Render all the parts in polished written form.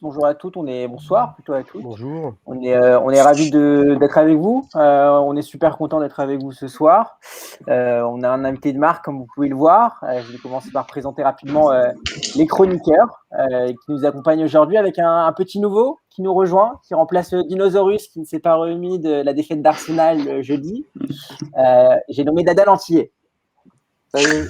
bonjour à toutes, bonsoir plutôt à toutes. Bonjour. On est ravis d'être avec vous. On est super content d'être avec vous ce soir. On a un invité de marque, comme vous pouvez le voir. Je vais commencer par présenter rapidement les chroniqueurs qui nous accompagnent aujourd'hui avec un petit nouveau qui nous rejoint, qui remplace Dinosaurus qui ne s'est pas remis de la défaite d'Arsenal jeudi. J'ai nommé Dada Lantiller. Salut.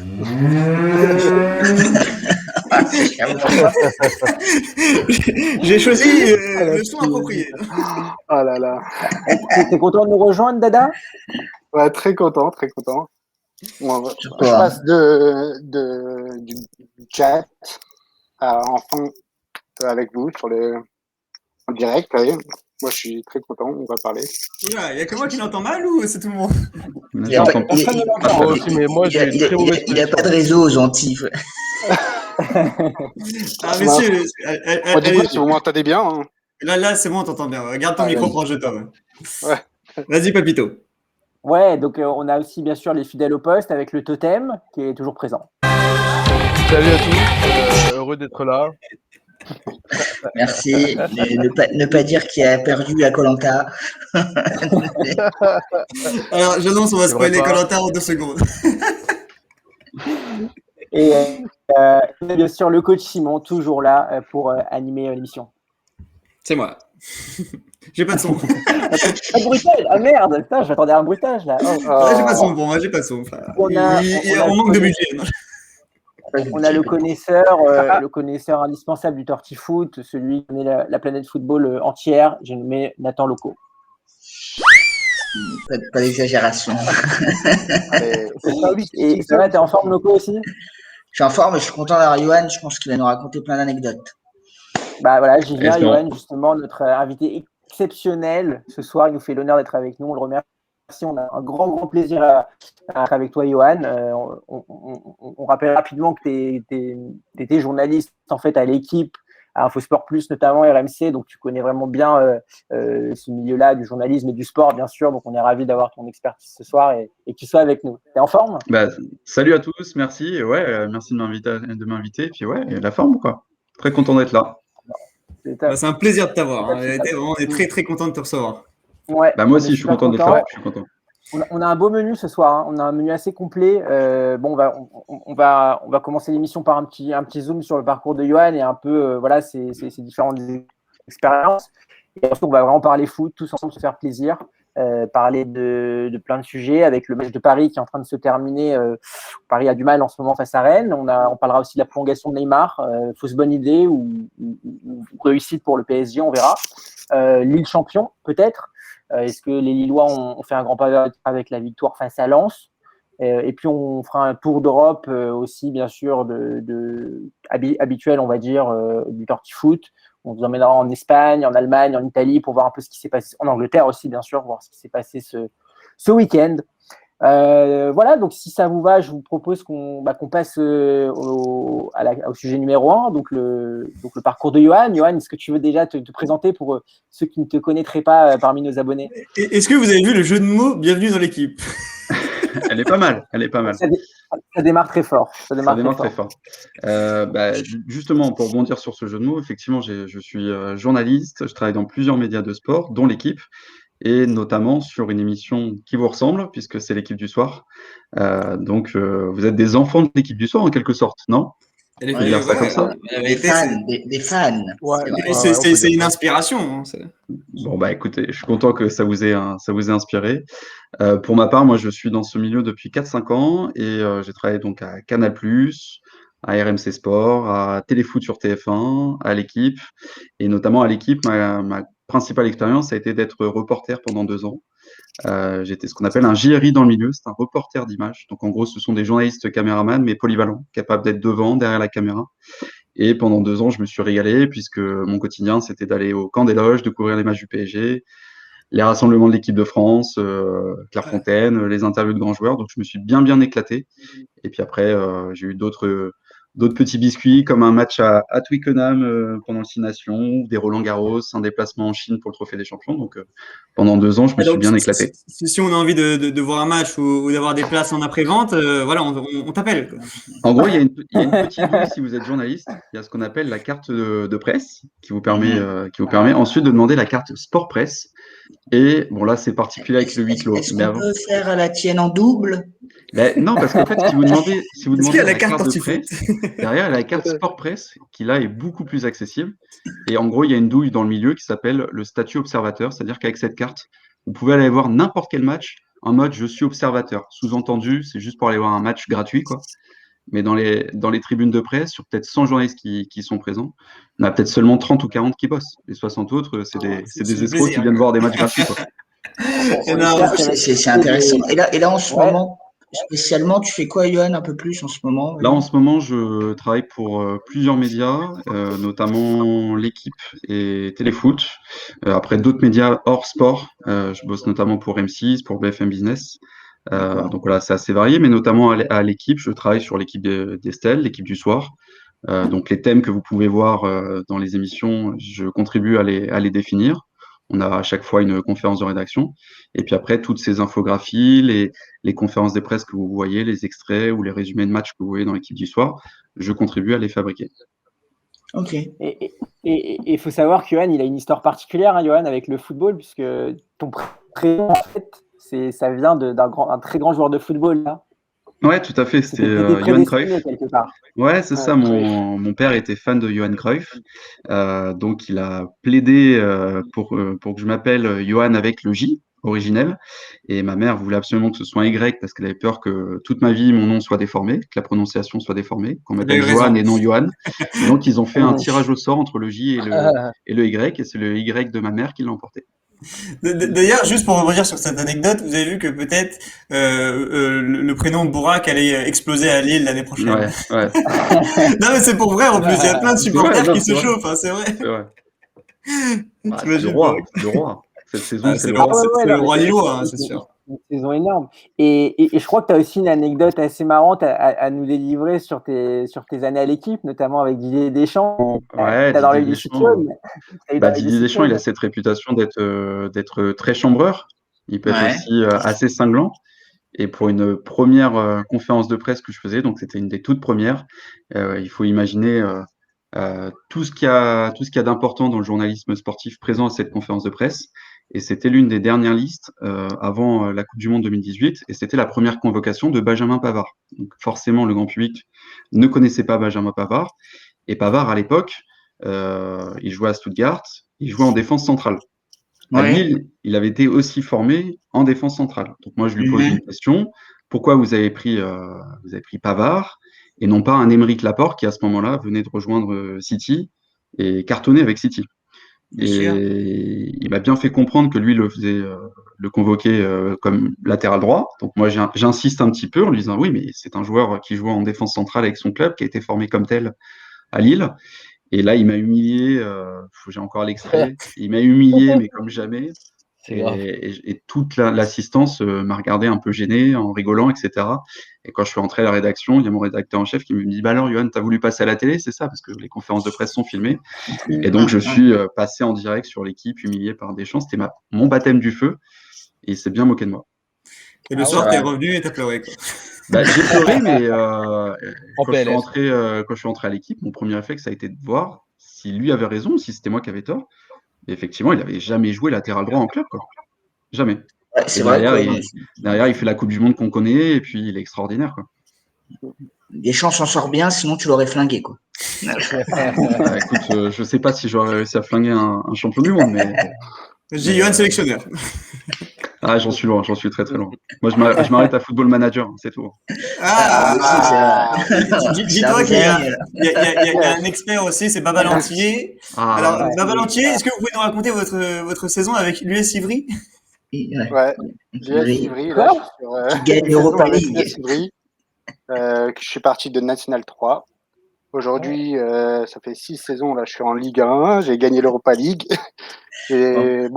J'ai choisi le son approprié. Oh là là. T'es content de nous rejoindre, Dada? Ouais, très content, très content. Bon, je passe du chat à enfin avec vous en direct. Allez. Moi, je suis très content. On va parler. Il y a que moi qui l'entends mal ou c'est tout le monde? Il n'y a pas de réseau gentil. Ah, messieurs. On dit quoi si vous m'entendez bien hein. Là, c'est bon, on t'entend bien. Garde ton micro proche de toi. Ouais. Vas-y, Papito. Ouais, donc on a aussi bien sûr les fidèles au poste avec le totem qui est toujours présent. Salut à tous, heureux d'être là. Merci. Ne pas dire qu'il a perdu à Koh-Lanta. Alors, j'annonce, on va spoiler Koh-Lanta en 2 secondes. Et bien sûr le coach Simon, toujours là pour animer l'émission. C'est moi. J'ai pas de son. Un bruitage. Ah merde, putain, j'attendais un bruitage là. J'ai pas de son pour moi, j'ai pas de son. On manque de budget. On a le connaisseur indispensable du Tortifoot, celui qui connaît la planète football entière. J'ai nommé Nathan Loco. Pas d'exagération. Et ça va, t'es en forme, Loco, aussi? Je suis en forme, je suis content d'avoir Johan. Je pense qu'il va nous raconter plein d'anecdotes. Bah voilà, j'y viens, Johan, justement, notre invité exceptionnel. Ce soir, il nous fait l'honneur d'être avec nous. On le remercie. On a un grand plaisir à être avec toi, Johan. On rappelle rapidement que tu étais journaliste en fait à l'équipe, à Infosport Plus notamment, RMC, donc tu connais vraiment bien ce milieu-là du journalisme et du sport, bien sûr. Donc on est ravis d'avoir ton expertise ce soir et que tu sois avec nous. T'es en forme? Salut à tous, merci. Ouais, merci de m'inviter. Puis ouais, la forme quoi. Très content d'être là. C'est un plaisir de t'avoir. On est très content de te recevoir. Ouais, moi aussi, je suis content d'être là. Je suis content. On a un beau menu ce soir. On a un menu assez complet. On va commencer l'émission par un petit zoom sur le parcours de Johan et un peu ses différentes expériences. Et ensuite, on va vraiment parler foot, tous ensemble, se faire plaisir, parler de plein de sujets avec le match de Paris qui est en train de se terminer. Paris a du mal en ce moment face à Rennes. On parlera aussi de la prolongation de Neymar, fausse bonne idée ou réussite pour le PSG, on verra. Lille champion, peut-être. Est-ce que les Lillois ont fait un grand pas avec la victoire face à Lens? Et puis on fera un tour d'Europe aussi, bien sûr, habituel, on va dire, du Tortifoot. On vous emmènera en Espagne, en Allemagne, en Italie pour voir un peu ce qui s'est passé, en Angleterre aussi, bien sûr, voir ce qui s'est passé ce week-end. Voilà, donc si ça vous va, je vous propose qu'on passe au sujet numéro 1, donc le parcours de Johan. Johan, est-ce que tu veux déjà te présenter pour ceux qui ne te connaîtraient pas parmi nos abonnés? Est-ce que vous avez vu le jeu de mots Bienvenue dans l'équipe? Elle est pas mal. Ça démarre très fort. Ça démarre très fort. Justement, pour rebondir sur ce jeu de mots, effectivement, je suis journaliste, je travaille dans plusieurs médias de sport, dont l'équipe, et notamment sur une émission qui vous ressemble, puisque c'est l'équipe du soir. Donc, vous êtes des enfants de l'équipe du soir, en quelque sorte, non? On peut dire ça comme ça. Des fans. C'est une inspiration. Hein, bon, écoutez, je suis content que ça vous ait inspiré. Pour ma part, moi, je suis dans ce milieu depuis 4-5 ans et j'ai travaillé donc à Canal+, à RMC Sport, à Téléfoot sur TF1, à l'équipe. Et notamment à l'équipe, ma principale expérience a été d'être reporter pendant 2 ans. J'étais ce qu'on appelle un JRI dans le milieu, c'est un reporter d'image. Donc en gros, ce sont des journalistes caméramans, mais polyvalents, capables d'être devant, derrière la caméra. Et pendant 2 ans, je me suis régalé puisque mon quotidien, c'était d'aller au camp des loges, de couvrir les matchs du PSG, les rassemblements de l'équipe de France, Clairefontaine, les interviews de grands joueurs. Donc je me suis bien éclaté. Et puis après, j'ai eu d'autres d'autres petits biscuits comme un match à Twickenham pendant le Six Nations, des Roland-Garros, un déplacement en Chine pour le Trophée des Champions. Donc pendant 2 ans, je me suis bien éclaté. Si on a envie de voir un match ou d'avoir des places en après-vente, voilà, on t'appelle. En gros, il y a une petite douille si vous êtes journaliste. Il y a ce qu'on appelle la carte de presse qui vous permet ensuite de demander la carte sport presse. Et bon, là, c'est particulier avec le huis clos. Est-ce qu'on peut faire la tienne en double? Non, parce qu'en fait, si vous demandez la carte de presse, derrière, il y a la carte sport presse qui, là, est beaucoup plus accessible. Et en gros, il y a une douille dans le milieu qui s'appelle le statut observateur. C'est-à-dire qu'avec cette carte, vous pouvez aller voir n'importe quel match en mode je suis observateur. Sous-entendu, c'est juste pour aller voir un match gratuit, quoi. Mais dans les tribunes de presse, sur peut-être 100 journalistes qui sont présents, on a peut-être seulement 30 ou 40 qui bossent. Les 60 autres, c'est des escrocs qui viennent voir des matchs gratuits, quoi. C'est intéressant. Et là, en ce moment, spécialement, tu fais quoi, Johan, un peu plus en ce moment? Là, en ce moment, je travaille pour plusieurs médias, notamment l'équipe et Téléfoot. Après, d'autres médias hors sport. Je bosse notamment pour M6, pour BFM Business. Donc voilà, c'est assez varié, mais notamment à l'équipe, je travaille sur l'équipe d'Estelle, l'équipe du soir. Donc les thèmes que vous pouvez voir dans les émissions, je contribue à les définir. On a à chaque fois une conférence de rédaction. Et puis après, toutes ces infographies, les conférences des presses que vous voyez, les extraits ou les résumés de matchs que vous voyez dans l'équipe du soir, je contribue à les fabriquer. Ok. Et il faut savoir que Johan, il a une histoire particulière, hein, Johan, avec le football, puisque ton prénom, en fait, ça vient d'un très grand joueur de football, là. Ouais, tout à fait. C'était Johan Cruyff. Quelque part. Ouais, c'est ça. Mon père était fan de Johan Cruyff. Donc, il a plaidé pour que je m'appelle Johan avec le J originel. Et ma mère voulait absolument que ce soit un Y parce qu'elle avait peur que toute ma vie, mon nom soit déformé, que la prononciation soit déformée, qu'on m'appelle Johan et non Johan. Et donc, ils ont fait un tirage au sort entre le J et le Y. Et c'est le Y de ma mère qui l'a emporté. D'ailleurs, juste pour revenir sur cette anecdote, vous avez vu que peut-être le prénom Bourak allait exploser à Lille l'année prochaine. Ouais. Non, mais c'est pour vrai, en plus, il y a plein de supporters qui se chauffent, hein, c'est vrai. C'est vrai. C'est le roi. Cette saison, c'est le roi lillois, hein, c'est sûr. Une saison énorme. Et je crois que tu as aussi une anecdote assez marrante à nous délivrer sur tes années à l'équipe, notamment avec Didier Deschamps. Ouais, Didier Deschamps, il a cette réputation d'être très chambreur. Il peut être aussi assez cinglant. Et pour une première conférence de presse que je faisais, donc c'était une des toutes premières, il faut imaginer tout ce qu'il y a d'important dans le journalisme sportif présent à cette conférence de presse. Et c'était l'une des dernières listes avant la Coupe du Monde 2018. Et c'était la première convocation de Benjamin Pavard. Donc forcément, le grand public ne connaissait pas Benjamin Pavard. Et Pavard, à l'époque, il jouait à Stuttgart, il jouait en défense centrale. À Lille, il avait été aussi formé en défense centrale. Donc moi, je lui pose une question. Pourquoi vous avez pris Pavard et non pas un Aymeric Laporte qui, à ce moment-là, venait de rejoindre City et cartonnait avec City? Il m'a bien fait comprendre que lui le convoquait comme latéral droit. Donc moi, j'insiste un petit peu en lui disant oui, mais c'est un joueur qui joue en défense centrale avec son club, qui a été formé comme tel à Lille. Et là, il m'a humilié. J'ai encore l'extrait. Il m'a humilié, mais comme jamais. Et toute l'assistance m'a regardé un peu gêné, en rigolant, etc. Et quand je suis rentré à la rédaction, il y a mon rédacteur en chef qui me dit bah alors, Johan, t'as voulu passer à la télé, c'est ça? Parce que les conférences de presse sont filmées. Et donc, je suis passé en direct sur l'équipe, humilié par Deschamps. C'était mon baptême du feu. Et il s'est bien moqué de moi. Et le soir, t'es revenu et t'as pleuré, quoi. J'ai pleuré, mais quand je suis rentré à l'équipe, mon premier réflexe, ça a été de voir si lui avait raison ou si c'était moi qui avais tort. Et effectivement, il n'avait jamais joué latéral droit en club, quoi. Jamais. C'est vrai. Derrière, il fait la Coupe du Monde qu'on connaît et puis il est extraordinaire, quoi. Deschamps s'en sort bien, sinon tu l'aurais flingué, quoi. Écoute, je sais pas si j'aurais réussi à flinguer un champion du monde, mais. J'ai Johan sélectionneur. Ah, j'en suis loin, j'en suis très très loin. Moi, je m'arrête à Football Manager, c'est tout. Dis-toi qu'il y a un expert aussi, c'est Baba Lantier. Alors, Baba Lantier, est-ce que vous pouvez nous raconter votre saison avec l'US Ivry? Ouais, l'US Ivry, là, qui gagne l'Europa League. Je suis parti de National 3. Aujourd'hui, ça fait 6 saisons, là, je suis en Ligue 1, j'ai gagné l'Europa League. C'est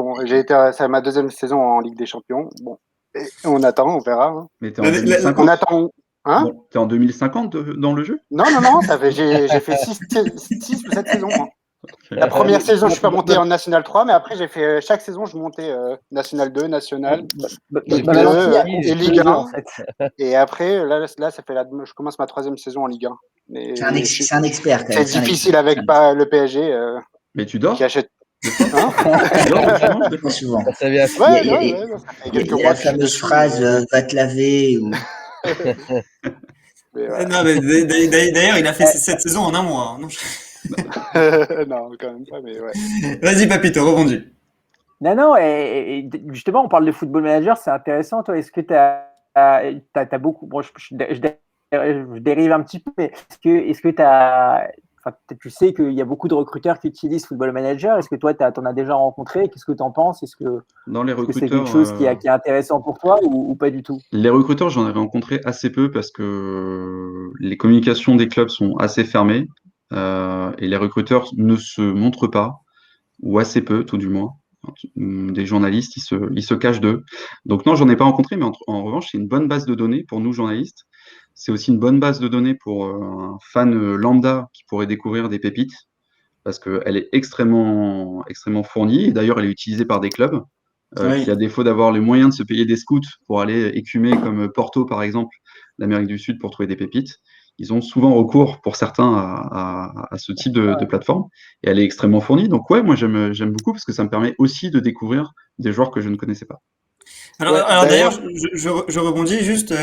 ma deuxième saison en Ligue des Champions. Bon, et on attend, on verra. Mais t'es en 2050. On attend. Hein? T'es en 2050 dans le jeu? Non, j'ai fait 6 ou 7 saisons. Hein. La première saison, je suis pas monté en National 3, mais après, j'ai fait chaque saison, je montais National 2, National, Ligue 2 et Ligue 1. En fait. Et après, là ça fait je commence ma 3e saison en Ligue 1. Mais c'est un expert quand même. C'est difficile avec le PSG. Mais tu dors? Qui achète. Hein? Pas souvent. Ça vient il y a la fameuse phrase va te laver ou. Non, mais d'ailleurs, il a fait cette saison en un mois. Hein, non, quand même pas, mais ouais. Vas-y, Papito, rebondis. Non, et justement, on parle de Football Manager, c'est intéressant. Toi, est-ce que tu as beaucoup. Bon, je dérive un petit peu, mais est-ce que tu as. Enfin, tu sais qu'il y a beaucoup de recruteurs qui utilisent Football Manager. Est-ce que toi, tu en as déjà rencontré? Qu'est-ce que tu en penses? Est-ce que c'est quelque chose qui est intéressant pour toi ou pas du tout? Les recruteurs, j'en ai rencontré assez peu parce que les communications des clubs sont assez fermées et les recruteurs ne se montrent pas, ou assez peu, tout du moins. Des journalistes, ils se cachent d'eux. Donc non, j'en ai pas rencontré, mais en revanche, c'est une bonne base de données pour nous journalistes. C'est aussi une bonne base de données pour un fan lambda qui pourrait découvrir des pépites, parce qu'elle est extrêmement fournie. Et d'ailleurs, elle est utilisée par des clubs qui, à défaut d'avoir les moyens de se payer des scouts pour aller écumer comme Porto, par exemple, l'Amérique du Sud pour trouver des pépites, ils ont souvent recours, pour certains, à ce type de plateforme. Et elle est extrêmement fournie. Donc ouais, moi j'aime beaucoup parce que ça me permet aussi de découvrir des joueurs que je ne connaissais pas. Alors d'ailleurs, je rebondis juste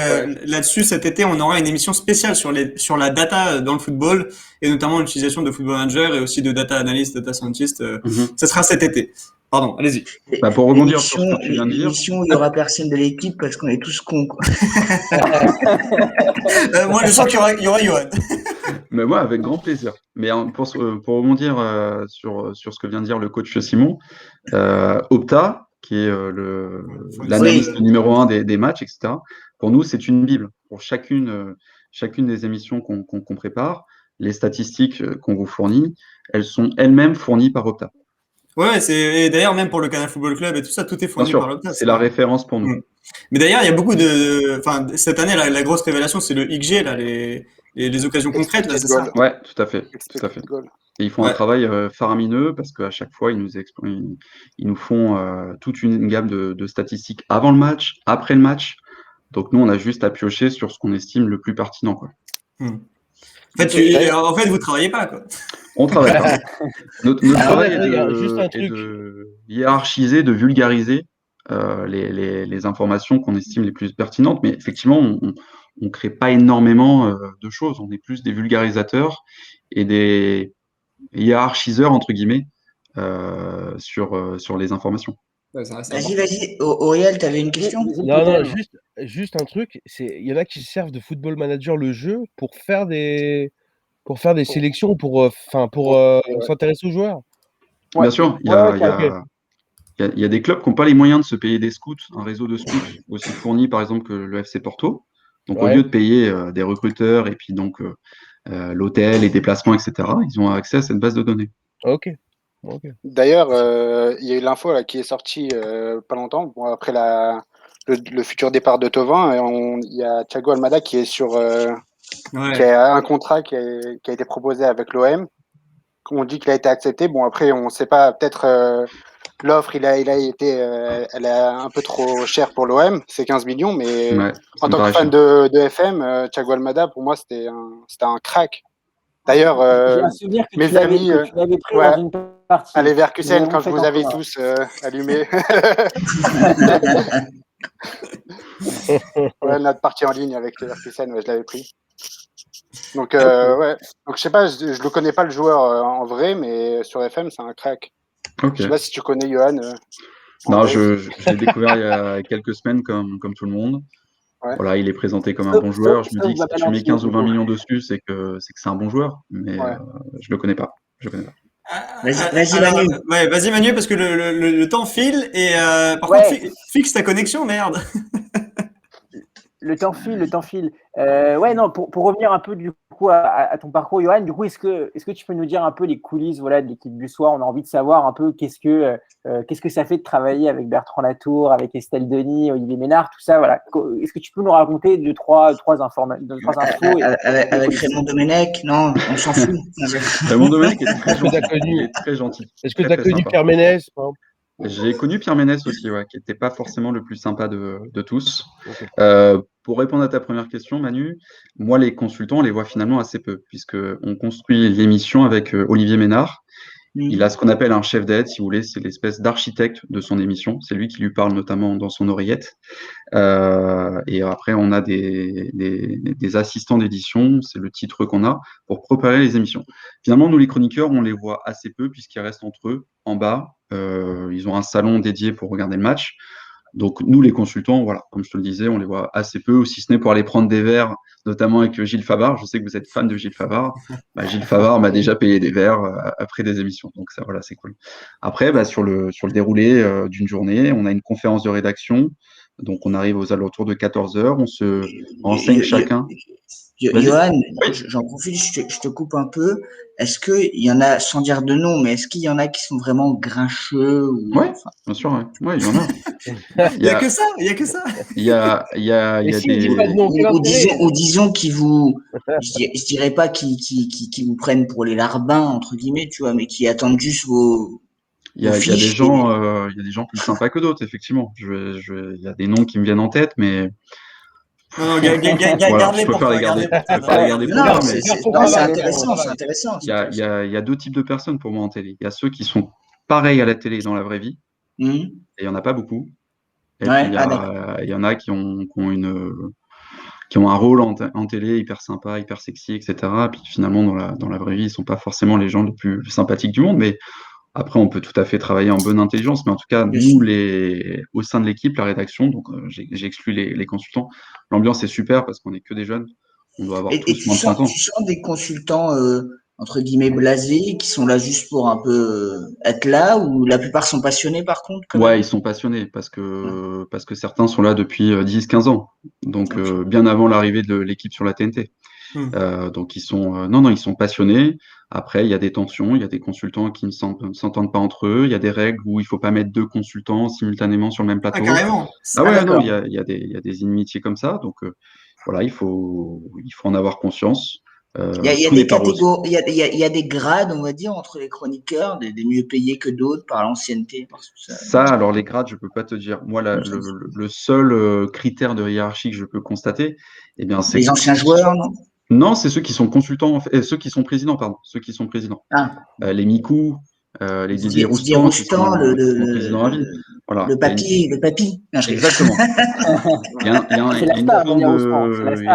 là-dessus. Cet été, on aura une émission spéciale sur la data dans le football et notamment l'utilisation de Football Manager et aussi de data analyst, data scientist. Ça sera cet été. Pardon, allez-y. Pour rebondir sur ce que tu viens de dire. L'émission où il n'y aura personne de l'équipe parce qu'on est tous cons. Quoi. Moi, je sens qu'il y aura Johan. Mais moi, avec grand plaisir. Mais pour rebondir sur ce que vient de dire le coach Simon, Opta, qui est l'analyste numéro 1 des matchs, etc. Pour nous, c'est une bible. Pour chacune des émissions qu'on prépare, les statistiques qu'on vous fournit, elles sont elles-mêmes fournies par Opta. Ouais, et d'ailleurs, même pour le Canal Football Club et tout ça, tout est fourni par Opta. C'est la référence pour nous. Mais d'ailleurs, il y a beaucoup cette année, la grosse révélation, c'est le XG, là, les occasions concrètes, là, c'est ça? Ouais, tout à fait. Et ils font un travail faramineux parce qu'à chaque fois, ils nous font toute une gamme de statistiques avant le match, après le match. Donc nous, on a juste à piocher sur ce qu'on estime le plus pertinent, quoi. En fait, vous travaillez pas, quoi. On travaille pas. Notre travail est de hiérarchiser, de vulgariser les informations qu'on estime les plus pertinentes. Mais effectivement, on ne crée pas énormément de choses. On est plus des vulgarisateurs et des hiérarchiseurs, entre guillemets, sur les informations. Vas-y. Auriel, tu avais une question? Non, juste un truc. Il y en a qui servent de Football Manager le jeu pour faire des sélections, pour s'intéresser aux joueurs. Bien sûr, il y a des clubs qui n'ont pas les moyens de se payer des scouts, un réseau de scouts aussi fourni, par exemple, que le FC Porto. Donc, au lieu de payer des recruteurs et puis donc l'hôtel, les déplacements, etc., ils ont accès à cette base de données. Ok. D'ailleurs, il y a eu l'info là, qui est sortie pas longtemps, après le futur départ de Thauvin. Il y a Thiago Almada qui est qui a un contrat qui a été proposé avec l'OM. On dit qu'il a été accepté. Bon, après, on ne sait pas, peut-être l'offre, elle est un peu trop chère pour l'OM, c'est 15 millions, mais en tant que fan de FM, Thiago Almada, pour moi, c'était un crack. D'ailleurs, mes amis, dans une partie. à Leverkusen, quand je vous avais tous allumés. Notre partie en ligne avec Leverkusen, je l'avais pris. Donc, donc je sais pas, je le connais pas le joueur en vrai, mais sur FM, c'est un crack. Je sais pas si tu connais Johan. Non, je l'ai découvert il y a quelques semaines comme tout le monde. Voilà, il est présenté comme un bon joueur. Je me dis que si tu mets 15 ou 20 millions dessus, c'est que c'est un bon joueur. Mais je le connais pas. Vas-y, Manu. Vas-y, Manu, parce que le temps file. Et par contre, fixe ta connexion, merde. Le temps file. Pour revenir un peu du coup à ton parcours, Johan. Du coup, est-ce que tu peux nous dire un peu les coulisses, voilà, de l'équipe du soir? On a envie de savoir un peu qu'est-ce que ça fait de travailler avec Bertrand Latour, avec Estelle Denis, Olivier Ménard, tout ça. Voilà. Est-ce que tu peux nous raconter deux, trois infos Avec Raymond Domenech, non, on s'en fout. Raymond Domenech est très gentil. Il est très gentil. Est-ce que tu as connu Pierre Ménès? J'ai connu Pierre Ménès aussi, ouais, qui n'était pas forcément le plus sympa de tous. Okay. Pour répondre à ta première question, Manu, moi, les consultants, on les voit finalement assez peu, puisqu'on construit l'émission avec Olivier Ménard. Il a ce qu'on appelle un chef d'aide, si vous voulez, c'est l'espèce d'architecte de son émission. C'est lui qui lui parle notamment dans son oreillette. Et après, on a des assistants d'édition, c'est le titre qu'on a, pour préparer les émissions. Finalement, nous, les chroniqueurs, on les voit assez peu, puisqu'ils restent entre eux, en bas. Ils ont un salon dédié pour regarder le match. Donc, nous, les consultants, voilà, comme je te le disais, on les voit assez peu, si ce n'est pour aller prendre des verres, notamment avec Gilles Favard. Je sais que vous êtes fan de Gilles Favard. Gilles Favard m'a déjà payé des verres après des émissions. Donc, ça, voilà, c'est cool. Après, sur le déroulé d'une journée, on a une conférence de rédaction. Donc, on arrive aux alentours de 14h. On se renseigne chacun. Johan, j'en profite, je te coupe un peu. Est-ce qu'il y en a, sans dire de nom, mais est-ce qu'il y en a qui sont vraiment grincheux Oui, bien sûr, ouais, il y en a. Il n'y a que ça, il y a que ça. Il y a des... Ou disons qui vous, je dirais pas qui vous prennent pour les larbins, entre guillemets, tu vois, mais qui attendent juste vos... Il y a des gens plus sympas que d'autres, effectivement. Il y a des noms qui me viennent en tête, mais... Non, garde-les pour toi. Non, c'est intéressant. Il y a deux types de personnes pour moi en télé. Il y a ceux qui sont pareils à la télé dans la vraie vie, et il n'y en a pas beaucoup. Et puis, il y en a qui ont un rôle en télé hyper sympa, hyper sexy, etc. Puis finalement, dans la vraie vie, ils ne sont pas forcément les gens les plus sympathiques du monde, mais après, on peut tout à fait travailler en bonne intelligence, mais en tout cas, nous, au sein de l'équipe, la rédaction, donc j'ai exclu les consultants, l'ambiance est super parce qu'on n'est que des jeunes, on doit avoir tous moins de 30 ans. Tu sens des consultants, entre guillemets, blasés, qui sont là juste pour un peu être là, ou la plupart sont passionnés par contre? Ouais, ils sont passionnés parce que certains sont là depuis 10-15 ans, donc bien avant l'arrivée de l'équipe sur la TNT. Donc ils sont passionnés. Après, il y a des tensions, il y a des consultants qui ne s'entendent pas entre eux, il y a des règles où il ne faut pas mettre deux consultants simultanément sur le même plateau. Ah, carrément. Non, il y a des inimitiés comme ça. Donc voilà, il faut en avoir conscience. Il y a des catégories, il y a des grades, on va dire, entre les chroniqueurs, des mieux payés que d'autres par l'ancienneté. Alors les grades, je peux pas te dire. Moi, le seul critère de hiérarchie que je peux constater, c'est les anciens joueurs, non? Non, c'est ceux qui sont consultants, ceux qui sont présidents, pardon. Ceux qui sont présidents. Les Micou, les Didier Roustan, qui sont présidents à vie. Voilà. Le papy. Exactement. Il y a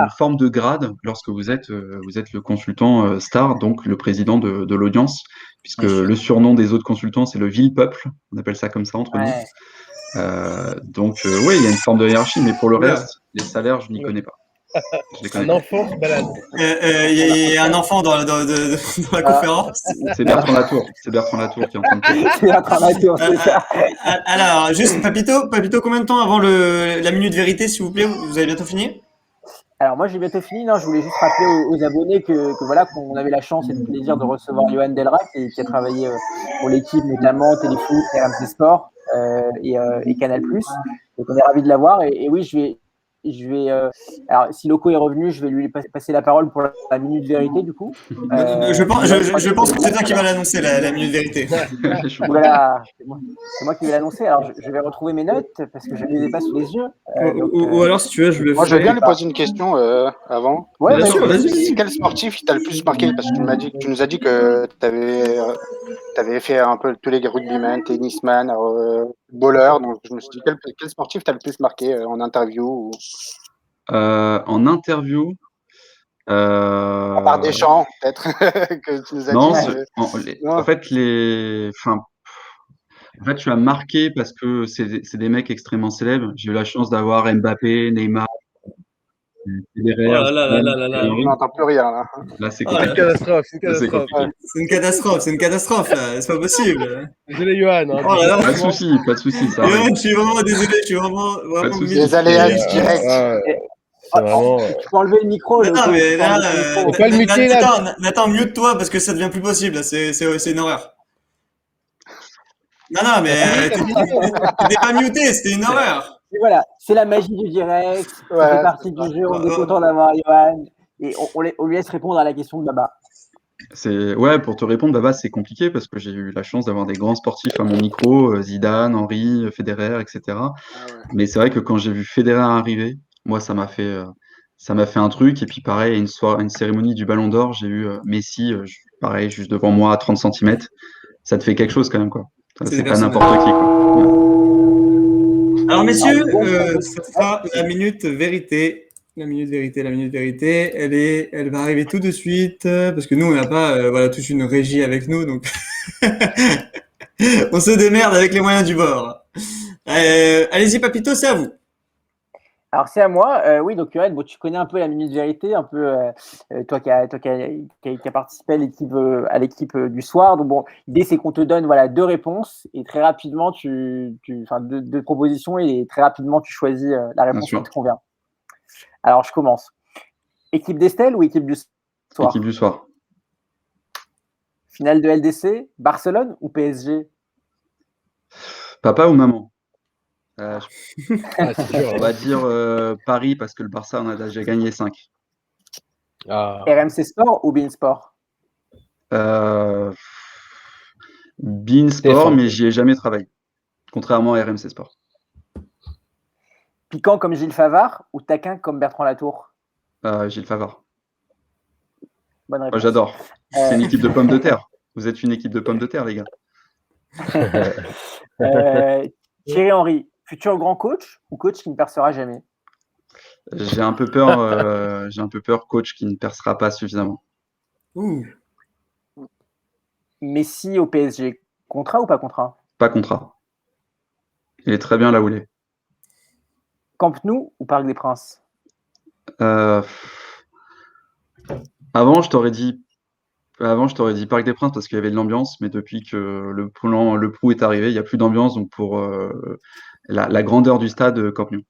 une forme de grade lorsque vous êtes le consultant star, donc le président de l'audience, puisque le surnom des autres consultants, c'est le vil peuple. On appelle ça comme ça entre nous. Donc, oui, il y a une forme de hiérarchie, mais pour le reste, les salaires, je n'y connais pas. Un enfant se balade. Il y a un enfant dans la conférence. C'est Bertrand Latour. C'est Bertrand Latour qui est en train de parler. C'est Bertrand Latour, c'est ça. Alors, juste, Papito, combien de temps avant la minute vérité, s'il vous plaît? Vous avez bientôt fini? Alors moi j'ai bientôt fini, non, je voulais juste rappeler aux abonnés que voilà, qu'on avait la chance et le plaisir de recevoir Johan Delrac qui a travaillé pour l'équipe, notamment Téléfoot, RMC Sport et Canal+. Donc on est ravis de l'avoir et oui, je vais alors si Loco est revenu, je vais lui passer la parole pour la minute vérité du coup. Je pense que c'est toi qui vas l'annoncer la minute vérité. Voilà, c'est moi qui vais l'annoncer. Alors je vais retrouver mes notes parce que je ne les ai pas sous les yeux. Ou alors si tu veux, je le fais. Moi je veux bien lui poser une question avant. Ouais, bien sûr, vas-y. Quel sportif t'a le plus marqué? Parce que tu nous as dit que t'avais fait un peu tous les rugbymen, tennisman, footballeurs. Donc je me suis dit quel sportif t'a le plus marqué en interview En interview, à part Deschamps, peut-être, que tu nous as dit. En fait, tu as marqué parce que c'est des mecs extrêmement célèbres. J'ai eu la chance d'avoir Mbappé, Neymar, Federer. Oh là. On n'entend plus rien, là. Là, c'est une catastrophe. C'est une catastrophe, là. C'est pas possible. Désolé, Johan. Pas de souci. Ça Johan, je suis vraiment désolé. Je suis vraiment des aléas directs. c'est vraiment. Tu peux enlever le micro. Non, mais là, Faut pas le muter, là. Nathan, mute-toi parce que ça devient plus possible. Là. C'est une horreur. Non, mais t'étais pas muté, c'était une horreur. Et voilà, c'est la magie du direct. Ça Ouais, fait partie du jeu. On est content d'avoir Johan. Et on lui laisse répondre à la question de Baba. Ouais, pour te répondre, Baba, c'est compliqué parce que j'ai eu la chance d'avoir des grands sportifs à mon micro, Zidane, Henry, Federer, etc. Ah ouais. Mais c'est vrai que quand j'ai vu Federer arriver, moi, ça m'a fait un truc. Et puis, pareil, une cérémonie du Ballon d'Or, j'ai eu Messi, pareil, juste devant moi à 30 cm. Ça te fait quelque chose quand même, quoi. C'est pas n'importe qui, quoi. Ouais. Alors, messieurs, ça sera la minute vérité. La minute vérité, elle va arriver tout de suite parce que nous, on n'a pas voilà, toute une régie avec nous, donc on se démerde avec les moyens du bord. Allez-y, Papito, c'est à vous. Alors, c'est à moi. Oui, donc, Johan, bon, tu connais un peu la minute vérité, un peu, toi qui as participé à l'équipe du soir. Donc, bon, l'idée, c'est qu'on te donne voilà, deux réponses et très rapidement, deux propositions et très rapidement, tu choisis la réponse qui te convient. Alors, je commence. Équipe d'Estelle ou équipe du soir? Équipe du soir. Finale de LDC, Barcelone ou PSG? Papa ou maman? C'est dur, On va dire Paris parce que le Barça en a déjà gagné 5. RMC Sport ou Beansport? Beansport, mais j'y ai jamais travaillé. Contrairement à RMC Sport. Piquant comme Gilles Favard ou taquin comme Bertrand Latour? Gilles Favard. Bonne réponse. J'adore. C'est une équipe de pommes de terre. Vous êtes une équipe de pommes de terre, les gars. Thierry Henry, futur grand coach ou coach qui ne percera jamais? J'ai un peu peur, coach qui ne percera pas suffisamment. Ouh. Messi au PSG, contrat ou pas contrat? Pas contrat. Il est très bien là où il est. Camp Nou ou Parc des Princes? Avant, je t'aurais dit Parc des Princes parce qu'il y avait de l'ambiance, mais depuis que le Prou est arrivé, il n'y a plus d'ambiance. Donc pour la grandeur du stade, Camp Nou.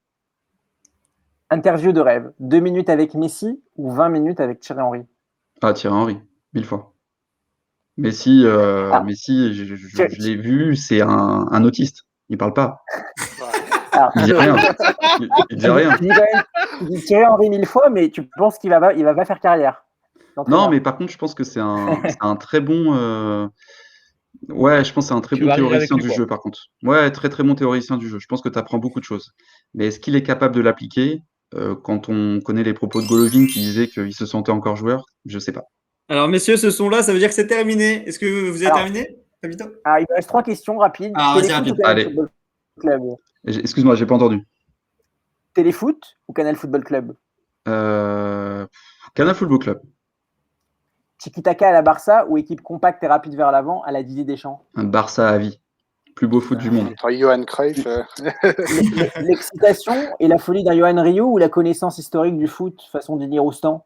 Interview de rêve, 2 minutes avec Messi ou 20 minutes avec Thierry Henry? Ah, Thierry Henry, 1000 fois. Messi, je l'ai vu, c'est un autiste. Il parle pas. Alors, Il dit rien. Il dit rien. Tu dis Thierry Henry 1000 fois, mais tu penses qu'il va pas faire carrière? Non, mais par contre, je pense que c'est un très bon. Ouais, je pense que c'est un très bon théoricien du jeu, par contre. Ouais, très très bon théoricien du jeu. Je pense que tu apprends beaucoup de choses. Mais est-ce qu'il est capable de l'appliquer quand on connaît les propos de Golovin qui disait qu'il se sentait encore joueur? Je sais pas. Alors, messieurs, ce son-là, ça veut dire que c'est terminé. Est-ce que vous avez terminé, Papito? Il me reste 3 questions rapides. Vas-y, rapide. Allez. Football Club. Excuse-moi, j'ai pas entendu. Téléfoot ou Canal Football Club? Canal Football Club. Tiki-taka à la Barça ou équipe compacte et rapide vers l'avant à la Didier Deschamps? Un Barça à vie. Plus beau foot du monde. Johan Cruyff. L'excitation et la folie d'un Johan Rioux ou la connaissance historique du foot façon Didier Roustan?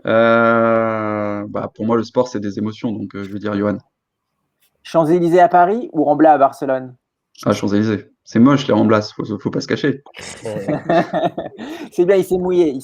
Pour moi, le sport, c'est des émotions. Donc, je veux dire Johan. Champs-Élysées à Paris ou Rambla à Barcelone? Ah, Champs-Élysées. C'est moche, les Ramblas. Faut pas se cacher. C'est bien, il s'est mouillé.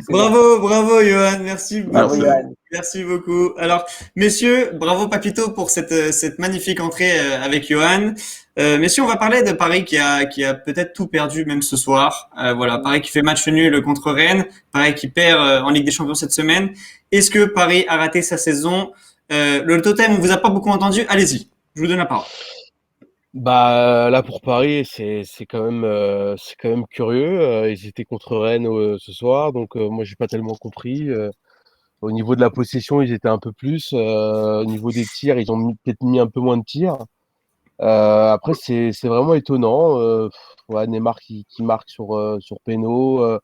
Bravo, Johan. Merci beaucoup. Bravo, Johan. Merci beaucoup. Alors, messieurs, bravo Papito pour cette magnifique entrée avec Johan. Messieurs, on va parler de Paris qui a peut-être tout perdu même ce soir. Voilà, Paris qui fait match nul contre Rennes, Paris qui perd en Ligue des Champions cette semaine. Est-ce que Paris a raté sa saison? Le totem, on vous a pas beaucoup entendu. Allez-y, je vous donne la parole. Là pour Paris, c'est quand même curieux. Ils étaient contre Rennes ce soir, donc moi j'ai pas tellement compris. Au niveau de la possession, ils étaient un peu plus. Au niveau des tirs, ils ont peut-être mis un peu moins de tirs. Après, c'est vraiment étonnant. Neymar qui marque sur péno.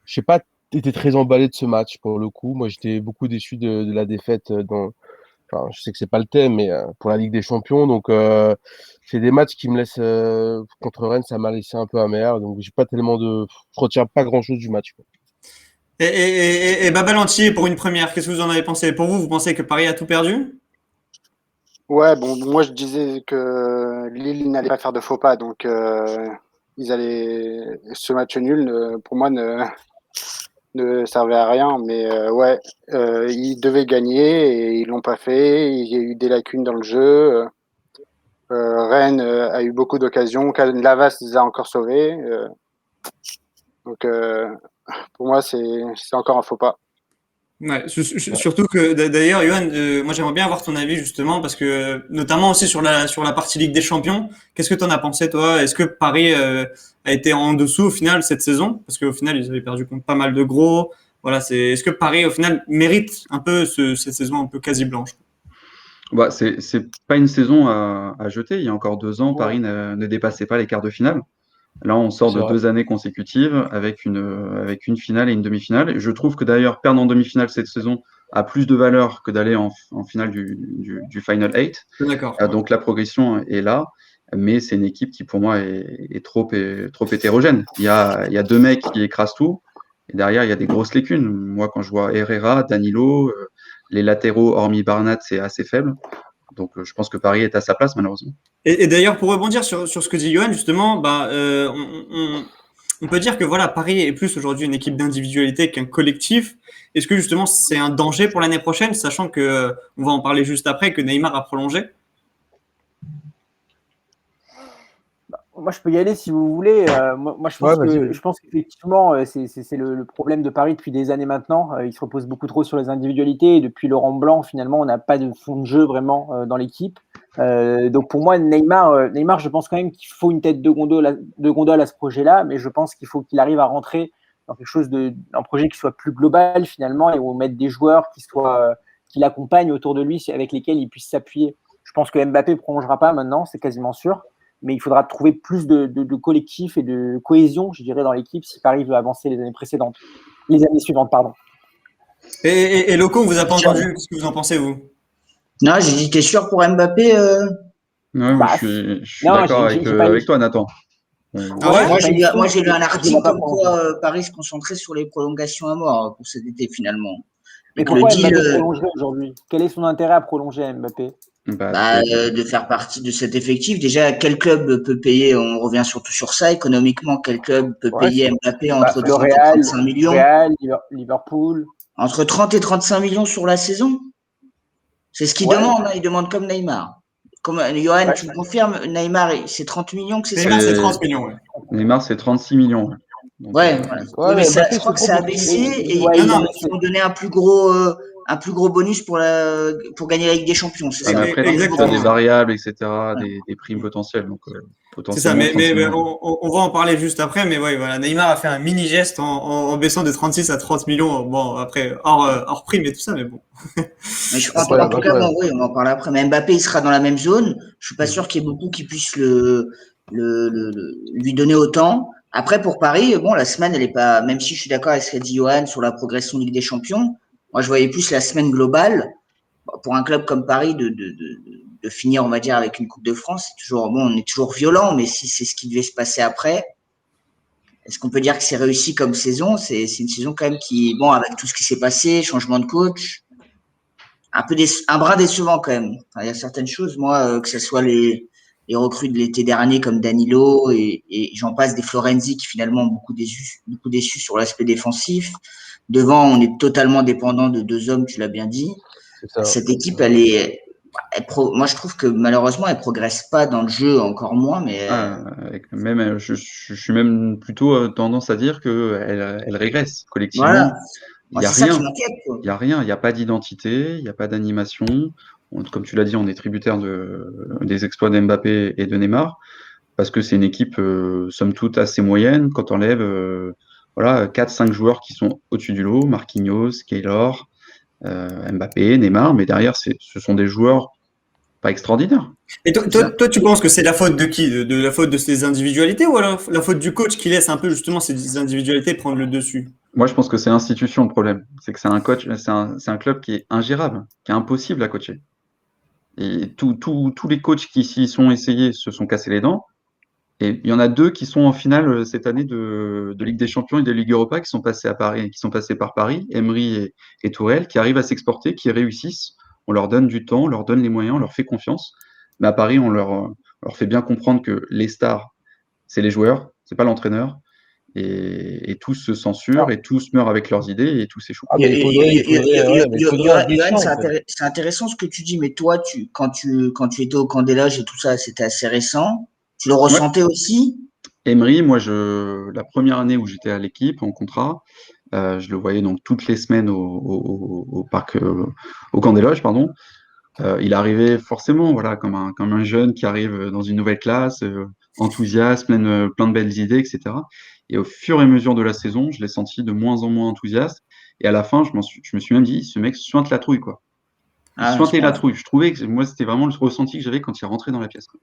Je sais pas, été très emballé de ce match pour le coup. Moi, j'étais beaucoup déçu de la défaite je sais que c'est pas le thème, mais pour la Ligue des Champions. Donc, c'est des matchs qui me laissent contre Rennes, ça m'a laissé un peu amer. Donc, je retiens pas grand-chose du match, quoi. Et Baba Lantier, pour une première, qu'est-ce que vous en avez pensé? Pour vous pensez que Paris a tout perdu? Ouais, bon, moi je disais que Lille n'allait pas faire de faux pas, donc ce match nul, pour moi, ne servait à rien. Mais ouais, ils devaient gagner et ils l'ont pas fait. Il y a eu des lacunes dans le jeu. Rennes a eu beaucoup d'occasions. Lavas les a encore sauvés. Donc pour moi, c'est encore un faux pas. Ouais, surtout que d'ailleurs, Johan, moi j'aimerais bien avoir ton avis justement parce que notamment aussi sur la partie Ligue des Champions. Qu'est-ce que tu en as pensé toi? Est-ce que Paris a été en dessous au final cette saison? Parce qu'au final ils avaient perdu contre pas mal de gros. Voilà, est-ce que Paris au final mérite un peu cette saison un peu quasi blanche? Bah, c'est pas une saison à jeter. Il y a encore 2 ans, Paris ne dépassait pas les quarts de finale. Là, on sort C'est de vrai. 2 années consécutives avec une finale et une demi-finale. Et je trouve que d'ailleurs, perdre en demi-finale cette saison a plus de valeur que d'aller en finale du Final 8. D'accord. Ouais. Donc la progression est là, mais c'est une équipe qui, pour moi, est trop hétérogène. Il y a 2 mecs qui écrasent tout, et derrière, il y a des grosses lacunes. Moi, quand je vois Herrera, Danilo, les latéraux, hormis Barnat, c'est assez faible. Donc je pense que Paris est à sa place, malheureusement. Et d'ailleurs, pour rebondir sur ce que dit Johan, justement, on peut dire que voilà, Paris est plus aujourd'hui une équipe d'individualité qu'un collectif. Est-ce que justement c'est un danger pour l'année prochaine, sachant que on va en parler juste après, que Neymar a prolongé? Moi, je peux y aller si vous voulez. Moi, je pense Vas-y, vas-y. je pense qu'effectivement, c'est le problème de Paris depuis des années maintenant. Il se repose beaucoup trop sur les individualités. Et depuis Laurent Blanc, finalement, on n'a pas de fond de jeu vraiment dans l'équipe. Donc, pour moi, Neymar, je pense quand même qu'il faut une tête de gondole à ce projet-là, mais je pense qu'il faut qu'il arrive à rentrer dans quelque chose un projet qui soit plus global finalement et où on mette des joueurs qui l'accompagnent autour de lui, avec lesquels il puisse s'appuyer. Je pense que Mbappé ne prolongera pas maintenant, c'est quasiment sûr. Mais il faudra trouver plus de collectif et de cohésion, je dirais, dans l'équipe si Paris veut avancer les années suivantes, pardon. Et Loco, on vous a pas entendu. Qu'est-ce que vous en pensez, vous? Non, j'ai dit, t'es sûr pour Mbappé Ouais, moi, Bah, je suis non, d'accord j'ai pas avec toi, Nathan. Ah ouais? Moi, j'ai lu un article pas comme quoi Paris se concentrait sur les prolongations à mort pour cet été finalement. Et Mais que le pourquoi deal, Mbappé prolongerait aujourd'hui? Quel est son intérêt à prolonger Mbappé? Bah, de faire partie de cet effectif. Déjà, quel club peut payer, on revient surtout sur ça, économiquement, quel club peut Ouais, payer Mbappé bah, entre le 30 et Real, 35 millions? Liverpool. Entre 30 et 35 millions sur la saison? C'est ce qu'il Ouais, demande, hein, il demande comme Neymar. Comme Johan, ouais, tu me confirmes, Neymar, c'est 30 millions que c'est ça? Neymar, c'est c'est 30 millions, ouais. Neymar, c'est 36 millions. Ouais. Donc, Ouais, voilà. Ouais, Oui, mais mais ça, Mbappé, je crois c'est que trop ça a pour baissé qu'il. et Non, il a non. baissé. ils ont donné un plus gros bonus pour gagner la Ligue des Champions, c'est mais ça? après, tu as des Exactement. variables, etc., Voilà. des primes potentielles. Donc, C'est ça, potentiellement, 36 mais millions. on va en parler juste après. Mais ouais, voilà, Neymar a fait un mini geste en baissant de 36 à 30 millions. Bon, après, hors prime et tout ça, mais bon. Mais en Incroyable, tout cas, bon, incroyable. oui, on en parle après. Mais Mbappé, il sera dans la même zone. Je suis pas sûr qu'il y ait beaucoup qui puissent lui donner autant. Après, pour Paris, bon, la semaine, elle est pas, même si je suis d'accord avec ce qu'a dit Johan sur la progression de Ligue des Champions, moi, je voyais plus la semaine globale. Pour un club comme Paris, de finir, on va dire, avec une Coupe de France, c'est toujours, bon, on est toujours violent, mais si c'est ce qui devait se passer après, est-ce qu'on peut dire que c'est réussi comme saison? C'est une saison quand même qui, bon, avec tout ce qui s'est passé, changement de coach, un brin décevant quand même. Enfin, il y a certaines choses, moi, que ce soit les recrues de l'été dernier comme Danilo et j'en passe des Florenzi qui finalement ont beaucoup déçu sur l'aspect défensif. Devant, on est totalement dépendant de 2 hommes, tu l'as bien dit. C'est ça. Cette équipe, moi je trouve que malheureusement, elle progresse pas dans le jeu, encore moins, mais Même, je suis même plutôt tendance à dire qu'elle régresse voilà. collectivement. Il Moi, n'y a c'est ça qui rien. m'inquiète, quoi. Il n'y a rien. Il n'y a pas d'identité. Il n'y a pas d'animation. Comme tu l'as dit, on est tributaire des exploits d'Mbappé et de Neymar parce que c'est une équipe, somme toute, assez moyenne. Quand on enlève voilà, 4-5 joueurs qui sont au-dessus du lot, Marquinhos, Keylor, Mbappé, Neymar, mais derrière, ce sont des joueurs pas extraordinaires. Et C'est ça. tu penses que c'est la faute de qui? De la faute de ces individualités ou alors la faute du coach qui laisse un peu justement ces individualités prendre le dessus? Moi, je pense que c'est l'institution le problème. C'est que c'est un coach, c'est un club qui est ingérable, qui est impossible à coacher. Et tous les coachs qui s'y sont essayés se sont cassés les dents. Et il y en a 2 qui sont en finale cette année de Ligue des Champions et de Ligue Europa qui sont passés à Paris, qui sont passés par Paris, Emery et Tourelle, qui arrivent à s'exporter, qui réussissent. On leur donne du temps, on leur donne les moyens, on leur fait confiance. Mais à Paris, on leur fait bien comprendre que les stars, c'est les joueurs, c'est pas l'entraîneur. et tous se censurent et tous meurent avec leurs idées et tous échouent. Mais il faudrait un Johan, dessin, en fait. c'est intéressant ce que tu dis, mais toi, quand tu étais au camp des loges et tout ça, c'était assez récent. Tu le ressentais aussi? Emery, moi, la première année où j'étais à l'équipe en contrat, je le voyais donc toutes les semaines au parc, au camp des loges, pardon. Il arrivait forcément, voilà, comme un jeune qui arrive dans une nouvelle classe, enthousiaste, plein de belles idées, etc. Et au fur et à mesure de la saison, je l'ai senti de moins en moins enthousiaste. Et à la fin, je me suis même dit, ce mec suinte la trouille, quoi. Il suintait la trouille. Je trouvais que moi, c'était vraiment le ressenti que j'avais quand il rentrait dans la pièce, quoi.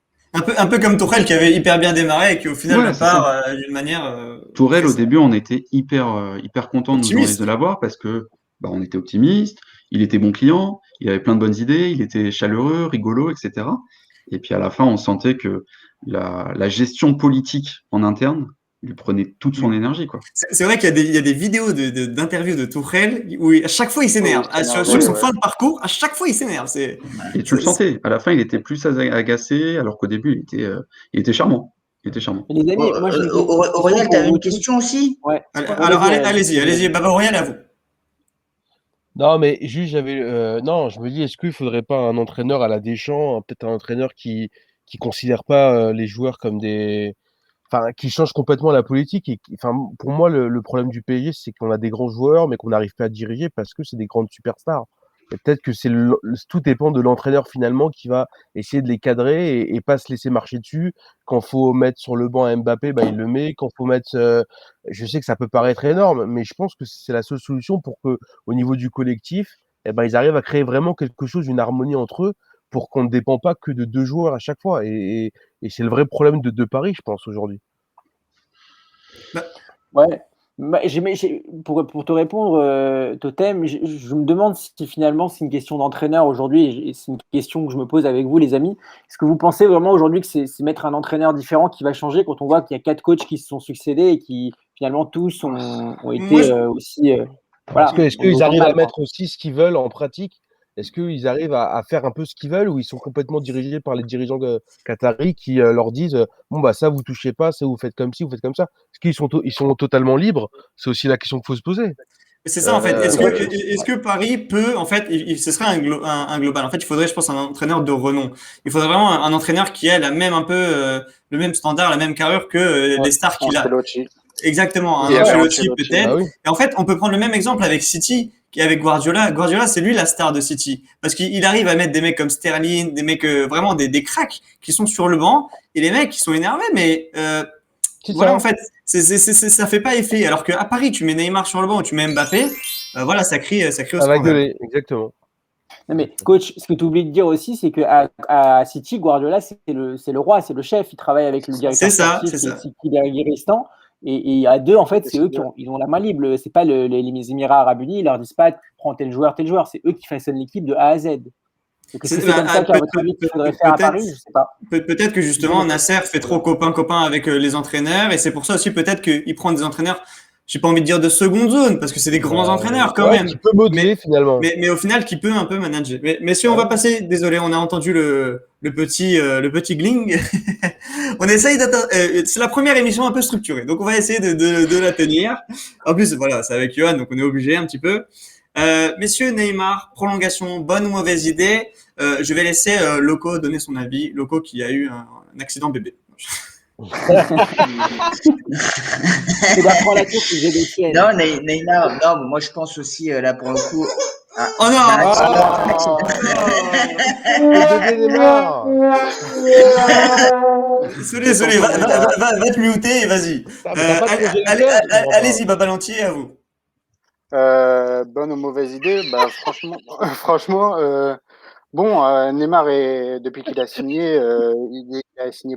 Un peu comme Tourelle qui avait hyper bien démarré et qui au final part d'une manière. Tourelle, au début, on était hyper content optimiste. de l'avoir parce que on était optimiste, il était bon client, il avait plein de bonnes idées, il était chaleureux, rigolo, etc. Et puis à la fin, on sentait que la gestion politique en interne lui prenait toute son énergie, quoi. C'est vrai qu'il y a des vidéos d'interviews de Tourelle où à chaque fois il s'énerve. Sur son fin de parcours, à chaque fois il s'énerve. Et tu le sentais. À la fin, il était plus agacé, alors qu'au début, il était charmant. Il était charmant. Les amis, moi, Aurélien, tu avais une question aussi? Ouais. Alors allez-y, Baba Aurélien, à vous. Non, mais juste, non, je me dis, est-ce qu'il ne faudrait pas un entraîneur à la Deschamps, peut-être un entraîneur qui considère pas les joueurs comme des. Enfin, qui change complètement la politique. Enfin, pour moi, le problème du PSG, c'est qu'on a des grands joueurs, mais qu'on n'arrive pas à diriger parce que c'est des grandes superstars. Et peut-être que tout dépend de l'entraîneur finalement qui va essayer de les cadrer et pas se laisser marcher dessus. Quand faut mettre sur le banc à Mbappé, bah, il le met. Quand faut mettre, je sais que ça peut paraître énorme, mais je pense que c'est la seule solution pour que, au niveau du collectif, eh ben, ils arrivent à créer vraiment quelque chose, une harmonie entre eux, pour qu'on ne dépend pas que de deux joueurs à chaque fois. Et c'est le vrai problème de Paris, je pense, aujourd'hui. Ouais. Pour te répondre, Totem, je me demande si finalement c'est une question d'entraîneur aujourd'hui, et c'est une question que je me pose avec vous, les amis. Est-ce que vous pensez vraiment aujourd'hui que c'est mettre un entraîneur différent qui va changer quand on voit qu'il y a 4 coachs qui se sont succédés et qui finalement tous ont été aussi. Voilà, Est-ce qu'ils arrivent à mettre aussi ce qu'ils veulent en pratique? Est-ce qu'ils arrivent à faire un peu ce qu'ils veulent ou ils sont complètement dirigés par les dirigeants qataris qui leur disent bon, bah ça, vous touchez pas, ça, vous faites comme ci, vous faites comme ça? Est-ce qu'ils sont totalement libres? C'est aussi la question qu'il faut se poser. C'est ça, en fait. Est-ce que Paris peut, en fait, ce serait un global. En fait, il faudrait, je pense, un entraîneur de renom. Il faudrait vraiment un entraîneur qui ait le même standard, la même carrure que les stars qu'il a. Exactement, un Ancelotti peut-être. Bah oui. Et en fait, on peut prendre le même exemple avec City, qui est avec Guardiola. Guardiola, c'est lui la star de City, parce qu'il arrive à mettre des mecs comme Sterling, des mecs vraiment des cracks qui sont sur le banc, et les mecs qui sont énervés, mais voilà, en fait, ça fait pas effet. Alors qu'à Paris, tu mets Neymar sur le banc ou tu mets Mbappé, voilà, ça crie au Ça va gueuler, exactement. Non mais coach, ce que tu oublies de dire aussi, c'est qu'à City, Guardiola, c'est le roi, c'est le chef. Il travaille avec le directeur sportif, c'est Guéristan. Et à deux, en fait, c'est eux ils ont la main libre. C'est pas les Émirats Arabes Unis, ils leur disent pas tu prends tel joueur. C'est eux qui façonnent l'équipe de A à Z. C'est comme ça qu'à votre avis qu'il faudrait faire à Paris, je sais pas. Peut-être que justement Nasser fait trop copain avec les entraîneurs et c'est pour ça aussi peut-être qu'il prend des entraîneurs. J'ai pas envie de dire de seconde zone parce que c'est des grands entraîneurs quand même. Qui peut modeler finalement. Mais au final, qui peut un peu manager. Mais messieurs, on va passer. Désolé, on a entendu le petit gling. On essaye d'atteindre. C'est la première émission un peu structurée, donc on va essayer de la tenir. En plus, voilà, c'est avec Johan, donc on est obligé un petit peu. Messieurs, Neymar, prolongation, bonne ou mauvaise idée? Je vais laisser Loco donner son avis. Loco qui a eu un accident bébé. C'est d'apprendre la course, j'ai des chiennes. Non, Neymar, non, moi je pense aussi là pour le coup. Oh non! Désolé, va te muter et vas-y. Allez-y, Baba Lantier, à vous. Bonne ou mauvaise idée? Bah, franchement, bon, Neymar, depuis qu'il a signé, il a signé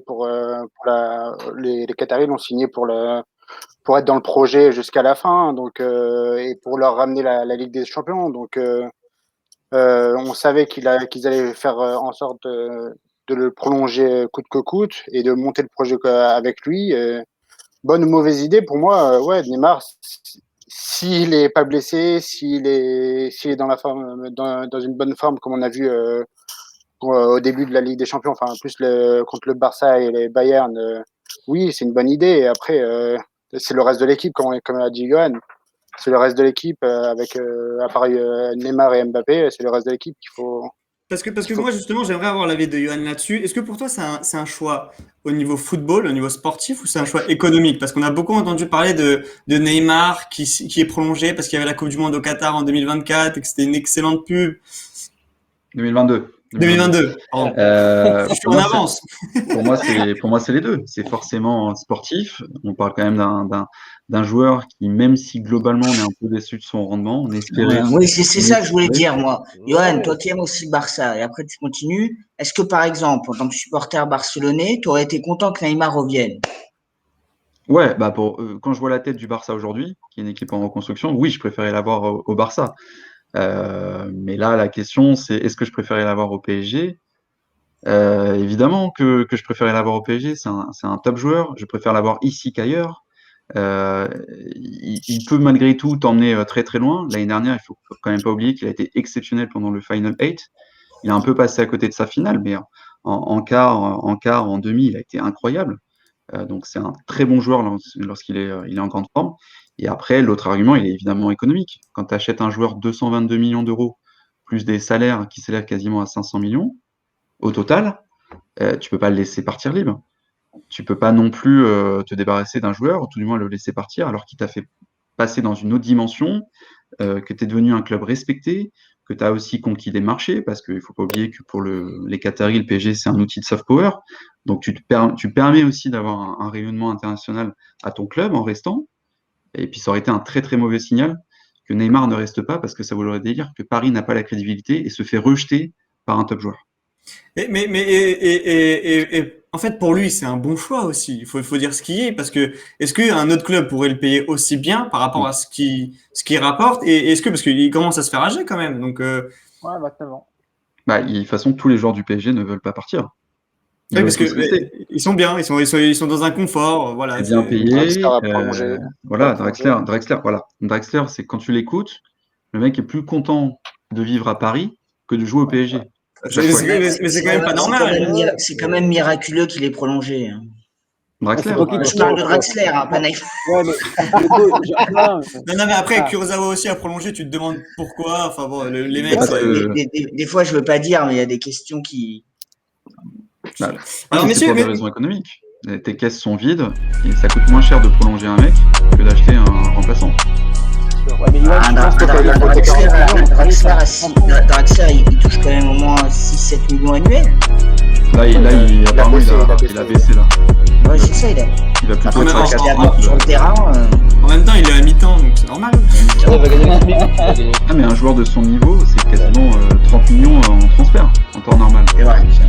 les Qataris l'ont signé pour être dans le projet jusqu'à la fin, donc et pour leur ramener la Ligue des Champions. Donc, on savait qu'ils allaient faire en sorte de le prolonger coûte que coûte et de monter le projet avec lui. Bonne ou mauvaise idée pour moi? Ouais, Neymar. S'il est pas blessé, s'il est dans la forme, dans une bonne forme, comme on a vu au début de la Ligue des Champions, enfin plus contre le Barça et les Bayern, oui, c'est une bonne idée. Et après, c'est le reste de l'équipe, comme a dit Johan. C'est le reste de l'équipe avec à part Neymar et Mbappé, c'est le reste de l'équipe qu'il faut. Parce que moi, justement, j'aimerais avoir l'avis de Johan là-dessus. Est-ce que pour toi, c'est un choix au niveau football, au niveau sportif, ou c'est un choix économique? Parce qu'on a beaucoup entendu parler de Neymar qui est prolongé parce qu'il y avait la Coupe du Monde au Qatar en 2024 et que c'était une excellente pub. 2022. 2022. Je suis en avance. Pour moi, c'est les deux. C'est forcément sportif. On parle quand même d'un joueur qui, même si globalement on est un peu déçu de son rendement, on espérait. Oui, c'est ça que je voulais dire, moi. Johan, toi qui aimes aussi le Barça, et après tu continues, est-ce que par exemple, en tant que supporter barcelonais, tu aurais été content que Neymar revienne? Ouais, bah quand je vois la tête du Barça aujourd'hui, qui est une équipe en reconstruction, oui, je préférais l'avoir au Barça. Mais là, la question, c'est est-ce que je préférais l'avoir au PSG? Évidemment que je préférais l'avoir au PSG. C'est un top joueur. Je préfère l'avoir ici qu'ailleurs. Il peut malgré tout t'emmener très très loin. L'année dernière, il faut quand même pas oublier qu'il a été exceptionnel pendant le Final 8. Il a un peu passé à côté de sa finale, mais en quart, en demi, il a été incroyable. Donc c'est un très bon joueur lorsqu'il est en grande forme. Et après, l'autre argument, il est évidemment économique. Quand tu achètes un joueur 222 millions d'euros, plus des salaires qui s'élèvent quasiment à 500 millions, au total, tu peux pas le laisser partir libre. Tu peux pas non plus te débarrasser d'un joueur, ou tout du moins le laisser partir, alors qu'il t'a fait passer dans une autre dimension, que tu es devenu un club respecté, que tu as aussi conquis des marchés, parce qu'il faut pas oublier que pour les Qataris, le PSG, c'est un outil de soft power. Donc tu permets aussi d'avoir un rayonnement international à ton club en restant. Et puis ça aurait été un très très mauvais signal que Neymar ne reste pas, parce que ça voudrait dire que Paris n'a pas la crédibilité et se fait rejeter par un top joueur. Mais en fait, pour lui, c'est un bon choix aussi. Il faut dire ce qui est, parce que est-ce qu'un autre club pourrait le payer aussi bien par rapport à ce qu'il rapporte, et est-ce que, parce qu'il commence à se faire âger quand même, donc. Ouais, maintenant. Bah, de toute façon, tous les joueurs du PSG ne veulent pas partir. Oui, parce que ils sont bien, ils sont dans un confort, voilà. Bien payé. Voilà, Draxler, c'est quand tu l'écoutes, le mec est plus content de vivre à Paris que de jouer au PSG. Mais c'est quand même pas normal. C'est quand même miraculeux qu'il ait prolongé. Draxler. Je parle de Draxler, pas Neymar. Ouais, non, mais après, Kurzawa aussi a prolongé, tu te demandes pourquoi. Enfin bon, les mecs. Des fois, je veux pas dire, mais il y a des questions qui. Alors, messieurs, pour des raisons économiques. Tes caisses sont vides et ça coûte moins cher de prolonger un mec que d'acheter un remplaçant. Ouais, mais Draxler, il touche quand même au moins 6-7 millions annuels. Là, apparemment, il a baissé là. Ouais, c'est ça, il va plutôt être sur le terrain. En même temps, il est à mi-temps, donc c'est normal. Mais un joueur de son niveau, c'est quasiment 30 millions en transfert, en temps normal.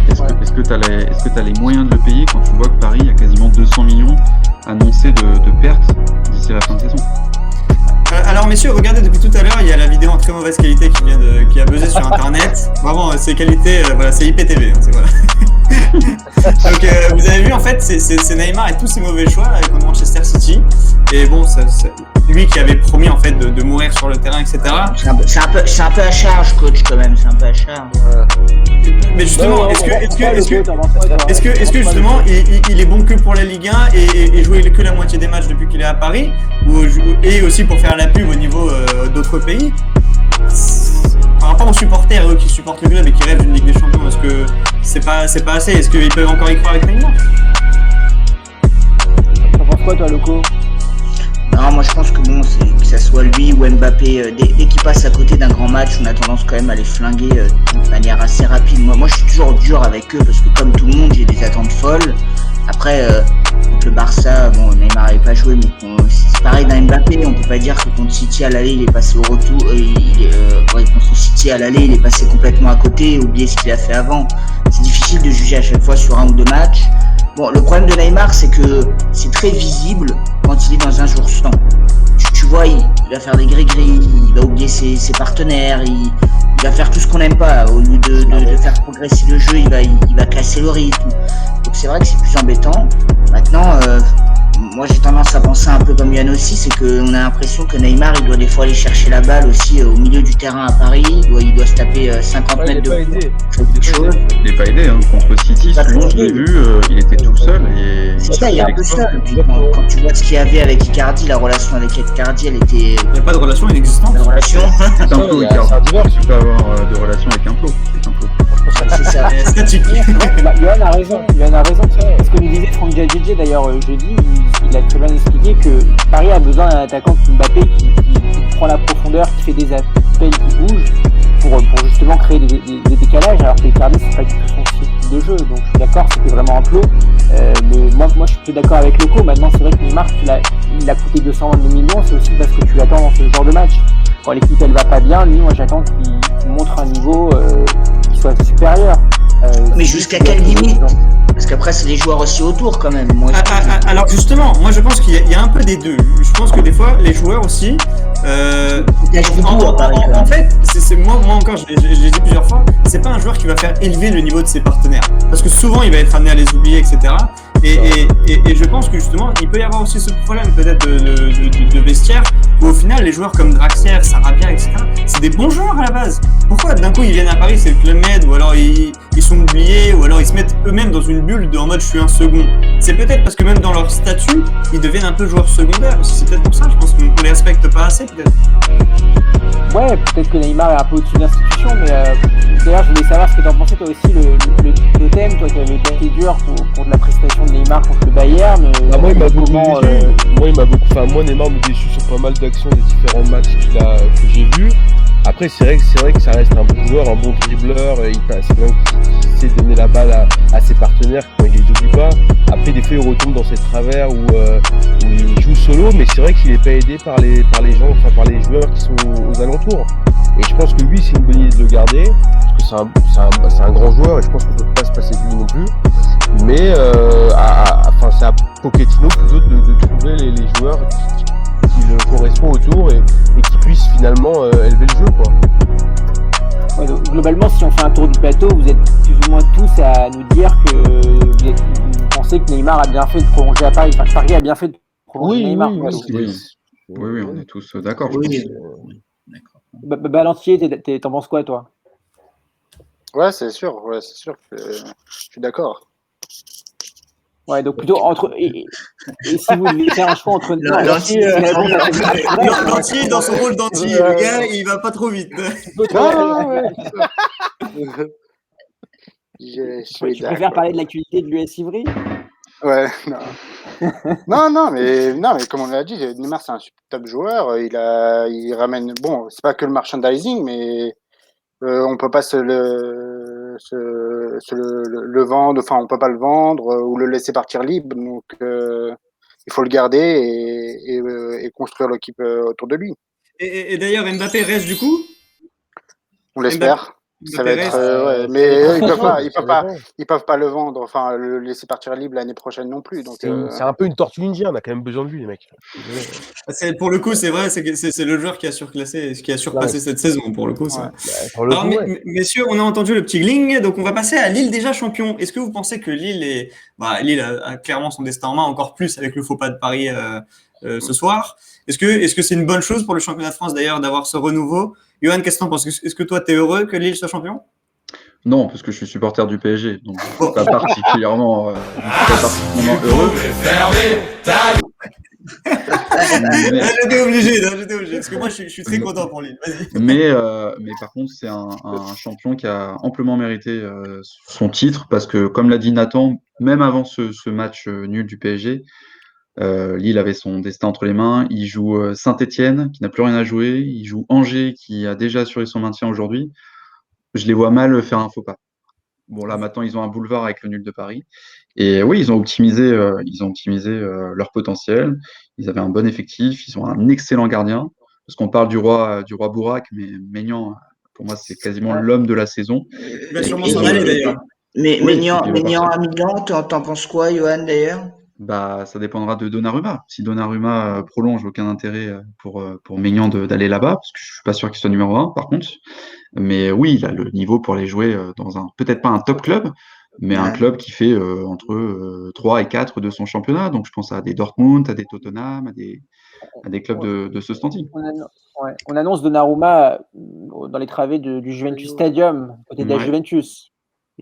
Est-ce que tu as les moyens de le payer quand tu vois que Paris a quasiment 200 millions annoncés de pertes d'ici la fin de saison? Alors messieurs, regardez, depuis tout à l'heure, il y a la vidéo en très mauvaise qualité qui a buzzé sur internet. Vraiment, c'est qualité, voilà, c'est IPTV, c'est voilà. Donc vous avez vu, en fait, c'est Neymar et tous ses mauvais choix avec Manchester City. Et bon, lui qui avait promis en fait de mourir sur le terrain, etc. C'est un peu à charge, coach, quand même. C'est un peu à charge. Mais justement, est-ce que justement il est bon que pour la Ligue 1 et jouer que la moitié des matchs depuis qu'il est à Paris, et aussi pour faire la pub au niveau d'autres pays? Par rapport aux supporters, eux qui supportent le club et qui rêvent d'une Ligue des Champions, est-ce que c'est pas assez? Est-ce qu'ils peuvent encore y croire avec Neymar? T'en penses quoi, toi, Loco? Non, moi je pense que bon, que ça soit lui ou Mbappé, dès qu'il passe à côté d'un grand match, on a tendance quand même à les flinguer de manière assez rapide. Moi je suis toujours dur avec eux parce que comme tout le monde, j'ai des attentes folles. Après, le Barça, bon, Neymar n'avait pas joué, mais c'est pareil d'un Mbappé. On peut pas dire que contre City à l'aller, il est passé au retour. Contre City à l'aller, il est passé complètement à côté, oublier ce qu'il a fait avant. C'est difficile de juger à chaque fois sur un ou deux matchs. Bon, le problème de Neymar, c'est que c'est très visible quand il est dans un jour sans. Tu vois, il va faire des gris-gris, il va oublier ses partenaires, il va faire tout ce qu'on n'aime pas. Au lieu de faire progresser le jeu, il va casser le rythme. Donc c'est vrai que c'est plus embêtant. Maintenant, moi j'ai tendance à penser un peu comme Yann aussi, c'est qu'on a l'impression que Neymar il doit des fois aller chercher la balle aussi au milieu du terrain à Paris, il doit se taper 50 mètres de quelque chose. Il n'est pas aidé, hein. Contre City, souvent je l'ai vu, il était tout seul. C'est ça, il est un peu seul. Quand tu vois ce qu'il y avait avec Icardi, la relation avec Icardi, elle était. Il n'y a pas de relation inexistante. La relation. C'est un plot, Icardi. Tu peux avoir de relation avec un plot. C'est ça. Statique. Yoann a raison. Ce que nous disait Franck Djadjedje d'ailleurs jeudi, il a très bien expliqué que Paris a besoin d'un attaquant comme Mbappé qui prend la profondeur, qui fait des appels, qui bouge pour justement créer des décalages, alors que Icardi c'est pas du tout son style de jeu. Donc je suis d'accord, c'était vraiment un plot. Mais moi je suis plus d'accord avec Loco. Maintenant c'est vrai que Neymar il a coûté 222 millions, c'est aussi parce que tu l'attends dans ce genre de match. Quand l'équipe elle va pas bien, lui moi j'attends qu'il montre un niveau qui soit supérieur. Mais jusqu'à quelle limite? Parce qu'après, c'est les joueurs aussi autour quand même. Alors justement, moi je pense qu'il y a un peu des deux. Je pense que des fois, les joueurs aussi. En fait, moi encore, je l'ai dit plusieurs fois, c'est pas un joueur qui va faire élever le niveau de ses partenaires. Parce que souvent, il va être amené à les oublier, etc. Et je pense que justement, il peut y avoir aussi ce problème peut-être de vestiaire, où au final, les joueurs comme Draxler, Sarabia, etc., c'est des bons joueurs à la base. Pourquoi d'un coup ils viennent à Paris, c'est le Club Med, ou alors ils sont oubliés, ou alors ils se mettent eux-mêmes dans une bulle en mode je suis un second. C'est peut-être parce que même dans leur statut, ils deviennent un peu joueurs secondaires. C'est peut-être pour ça, je pense qu'on les respecte pas assez peut-être. Ouais, peut-être que Neymar est un peu au-dessus de l'institution, mais d'ailleurs je voulais savoir ce que tu en pensais toi aussi, le totem, toi qui avais été dur contre la prestation de Neymar contre le Bayern. Moi il m'a beaucoup déçu. Moi Neymar me déçu sur pas mal d'actions des différents matchs que j'ai vus. Après c'est vrai que ça reste un bon joueur, un bon dribbleur, c'est quelqu'un qui sait donner la balle à ses partenaires quand il les oublie pas. Après des fois il retombe dans ses travers où il joue solo, mais c'est vrai qu'il est pas aidé par les gens, enfin par les joueurs qui sont aux alentours. Et je pense que lui c'est une bonne idée de le garder, parce que c'est un grand joueur et je pense qu'on peut pas se passer de lui non plus. Mais c'est à Pochettino plutôt de trouver les joueurs qui le correspondent autour et qui puissent finalement élever le jeu, quoi. Ouais, donc, globalement, si on fait un tour du plateau, vous êtes plus ou moins tous à nous dire que vous pensez que Neymar a bien fait de prolonger à Paris. Enfin, que Paris a bien fait de prolonger Neymar. Oui, on est tous d'accord. Oui. Balantier, t'en penses quoi, toi? Ouais, c'est sûr que je suis d'accord. Ouais, donc plutôt entre. Et si vous devez faire un choix entre. L'entier dans son rôle d'entier. Le gars, il va pas trop vite. Je préfère parler de l'actualité de l'US Ivry. Ouais, non, mais comme on l'a dit, Neymar c'est un top joueur. Il ramène. Bon, c'est pas que le merchandising, mais on peut pas le vendre, enfin on peut pas le vendre ou le laisser partir libre, donc il faut le garder et construire l'équipe autour de lui. Et d'ailleurs Mbappé reste du coup? On l'espère. Ça va être, mais eux, ils peuvent pas le vendre, enfin le laisser partir libre l'année prochaine non plus. Donc c'est un peu une tortue ninja, on a quand même besoin de lui, les mecs. Pour le coup, c'est vrai, c'est le joueur qui a surclassé, qui a surpassé cette saison pour le coup. Alors, messieurs, on a entendu le petit gling, donc on va passer à Lille déjà champion. Est-ce que vous pensez que Lille a clairement son destin en main, encore plus avec le faux pas de Paris ce soir? Est-ce que c'est une bonne chose pour le championnat de France d'ailleurs d'avoir ce renouveau? Yoann, qu'est-ce que t'en penses? Est-ce que toi, t'es heureux que Lille soit champion? Non, parce que je suis supporter du PSG, donc je suis pas particulièrement heureux. J'étais obligé, parce que moi, je suis très content pour Lille. Vas-y. Mais par contre, c'est un champion qui a amplement mérité son titre, parce que, comme l'a dit Nathan, même avant ce match nul du PSG, Lille avait son destin entre les mains. Il joue Saint-Étienne, qui n'a plus rien à jouer. Il joue Angers, qui a déjà assuré son maintien aujourd'hui. Je les vois mal faire un faux pas. Bon, là, maintenant, ils ont un boulevard avec le nul de Paris. Et oui, ils ont optimisé leur potentiel. Ils avaient un bon effectif. Ils ont un excellent gardien. Parce qu'on parle du roi Bourak, mais Maignan, pour moi, c'est quasiment l'homme de la saison. Il va sûrement s'en aller, d'ailleurs. Mais Maignan à Milan, t'en penses quoi, Yoann, d'ailleurs? Bah, ça dépendra de Donnarumma. Si Donnarumma prolonge, aucun intérêt pour Maignan d'aller là-bas, parce que je suis pas sûr qu'il soit numéro 1, par contre. Mais oui, il a le niveau pour aller jouer dans peut-être pas un top club, mais un club qui fait entre 3 et 4 de son championnat. Donc je pense à des Dortmund, à des Tottenham, à des clubs de ce standing. On annonce Donnarumma dans les travées du Juventus Stadium, côté de la Juventus.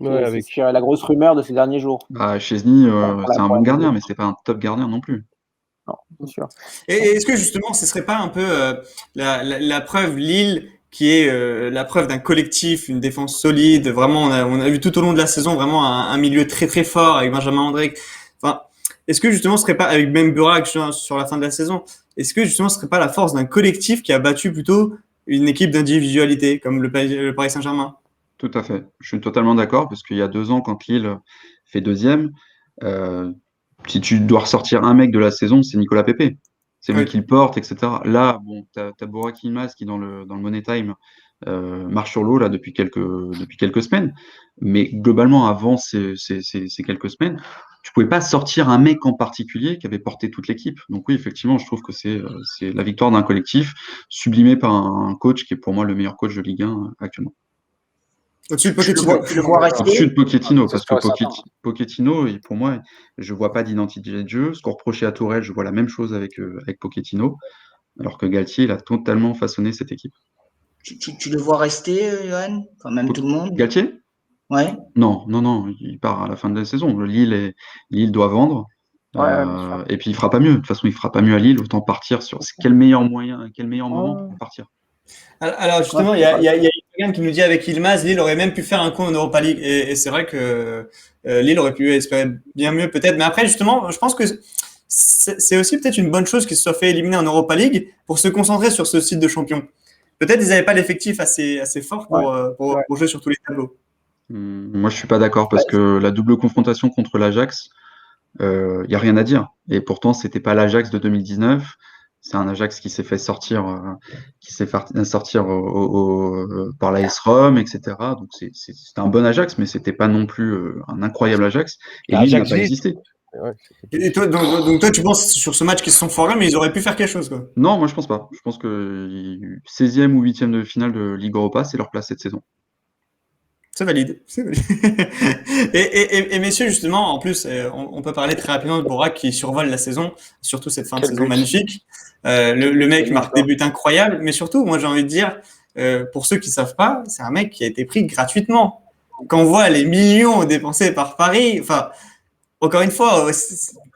C'est la grosse rumeur de ces derniers jours. Chesney, c'est un bon gardien, mais c'est pas un top gardien non plus. Non, bien sûr. Et est-ce que justement, ce serait pas un peu la preuve Lille qui est la preuve d'un collectif, une défense solide. Vraiment, on a vu tout au long de la saison vraiment un milieu très très fort avec Benjamin André. Enfin, est-ce que justement, ce serait pas avec même Burak sur la fin de la saison, est-ce que justement, ce serait pas la force d'un collectif qui a battu plutôt une équipe d'individualité comme le Paris Saint-Germain? Tout à fait. Je suis totalement d'accord parce qu'il y a 2 ans, quand Lille fait deuxième, si tu dois ressortir un mec de la saison, c'est Nicolas Pepe. C'est lui qui le porte, etc. Là, bon, t'as Burak Yilmaz qui, dans le Money Time, marche sur l'eau là depuis quelques semaines. Mais globalement, avant ces quelques semaines, tu pouvais pas sortir un mec en particulier qui avait porté toute l'équipe. Donc oui, effectivement, je trouve que c'est la victoire d'un collectif sublimé par un coach qui est pour moi le meilleur coach de Ligue 1 actuellement. Au-dessus de Pochettino. Tu le vois rester? Au-dessus de Pochettino, parce que Pochettino, pour moi, je vois pas d'identité de jeu. Ce qu'on reprochait à Tourelle, je vois la même chose avec Pochettino, alors que Galtier, il a totalement façonné cette équipe. Tu le vois rester, Johan? Enfin, même tout le monde? Galtier? Ouais. Non, il part à la fin de la saison. Lille doit vendre. Et puis il fera pas mieux. De toute façon, il fera pas mieux à Lille. Autant partir sur quel meilleur moment pour partir. Alors justement, il y a quelqu'un qui nous dit avec Yilmaz, Lille aurait même pu faire un coup en Europa League. Et c'est vrai que Lille aurait pu espérer bien mieux peut-être. Mais après, justement, je pense que c'est aussi peut-être une bonne chose qu'ils se soient fait éliminer en Europa League pour se concentrer sur ce site de champion. Peut-être ils n'avaient pas l'effectif assez fort pour jouer sur tous les tableaux. Moi, je suis pas d'accord parce que la double confrontation contre l'Ajax, il y a rien à dire. Et pourtant, c'était pas l'Ajax de 2019. C'est un Ajax qui s'est fait sortir, par la AS Rome, etc. Donc c'était un bon Ajax, mais c'était pas non plus un incroyable Ajax. Et Lille n'a pas existé. Et toi, donc toi, tu penses sur ce match qu'ils se sont forés, mais ils auraient pu faire quelque chose, quoi. Non, moi je pense pas. Je pense que 16e ou 8e de finale de Ligue Europa, c'est leur place cette saison. C'est valide. Et messieurs, justement, en plus, on peut parler très rapidement de Burak qui survole la saison, surtout cette fin de saison magnifique. Le mec marque des buts incroyables, mais surtout, moi j'ai envie de dire, pour ceux qui savent pas, c'est un mec qui a été pris gratuitement. Quand on voit les millions dépensés par Paris, enfin, encore une fois,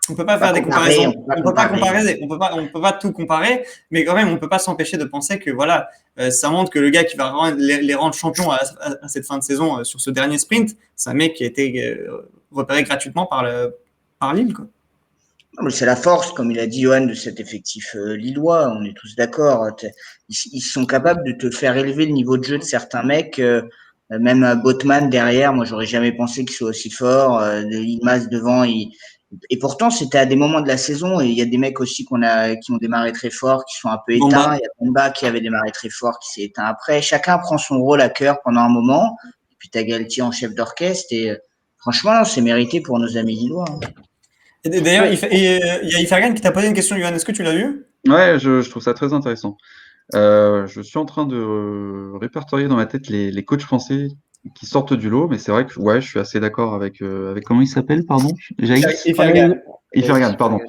on peut pas faire des comparaisons. On peut pas tout comparer, mais quand même, on peut pas s'empêcher de penser que voilà, ça montre que le gars qui va les rendre champions à cette fin de saison sur ce dernier sprint, c'est un mec qui a été repéré gratuitement par Lille, quoi. C'est la force, comme il a dit Johan, de cet effectif lillois. On est tous d'accord. Ils sont capables de te faire élever le niveau de jeu de certains mecs. Même Botman derrière, moi j'aurais jamais pensé qu'il soit aussi fort. Yilmaz devant, et pourtant c'était à des moments de la saison. Et il y a des mecs aussi qui ont démarré très fort, qui sont un peu éteints. Il y a Bamba qui avait démarré très fort, qui s'est éteint après. Chacun prend son rôle à cœur pendant un moment. Et puis t'as Galtier en chef d'orchestre. Et franchement, c'est mérité pour nos amis lillois. Et d'ailleurs, il y a Ifergan qui t'a posé une question, Johan. Est-ce que tu l'as vu? Ouais, je trouve ça très intéressant. Je suis en train de répertorier dans ma tête les coachs français qui sortent du lot, mais c'est vrai que je suis assez d'accord avec comment il s'appelle, pardon? Jaïs? Ifergan, pardon.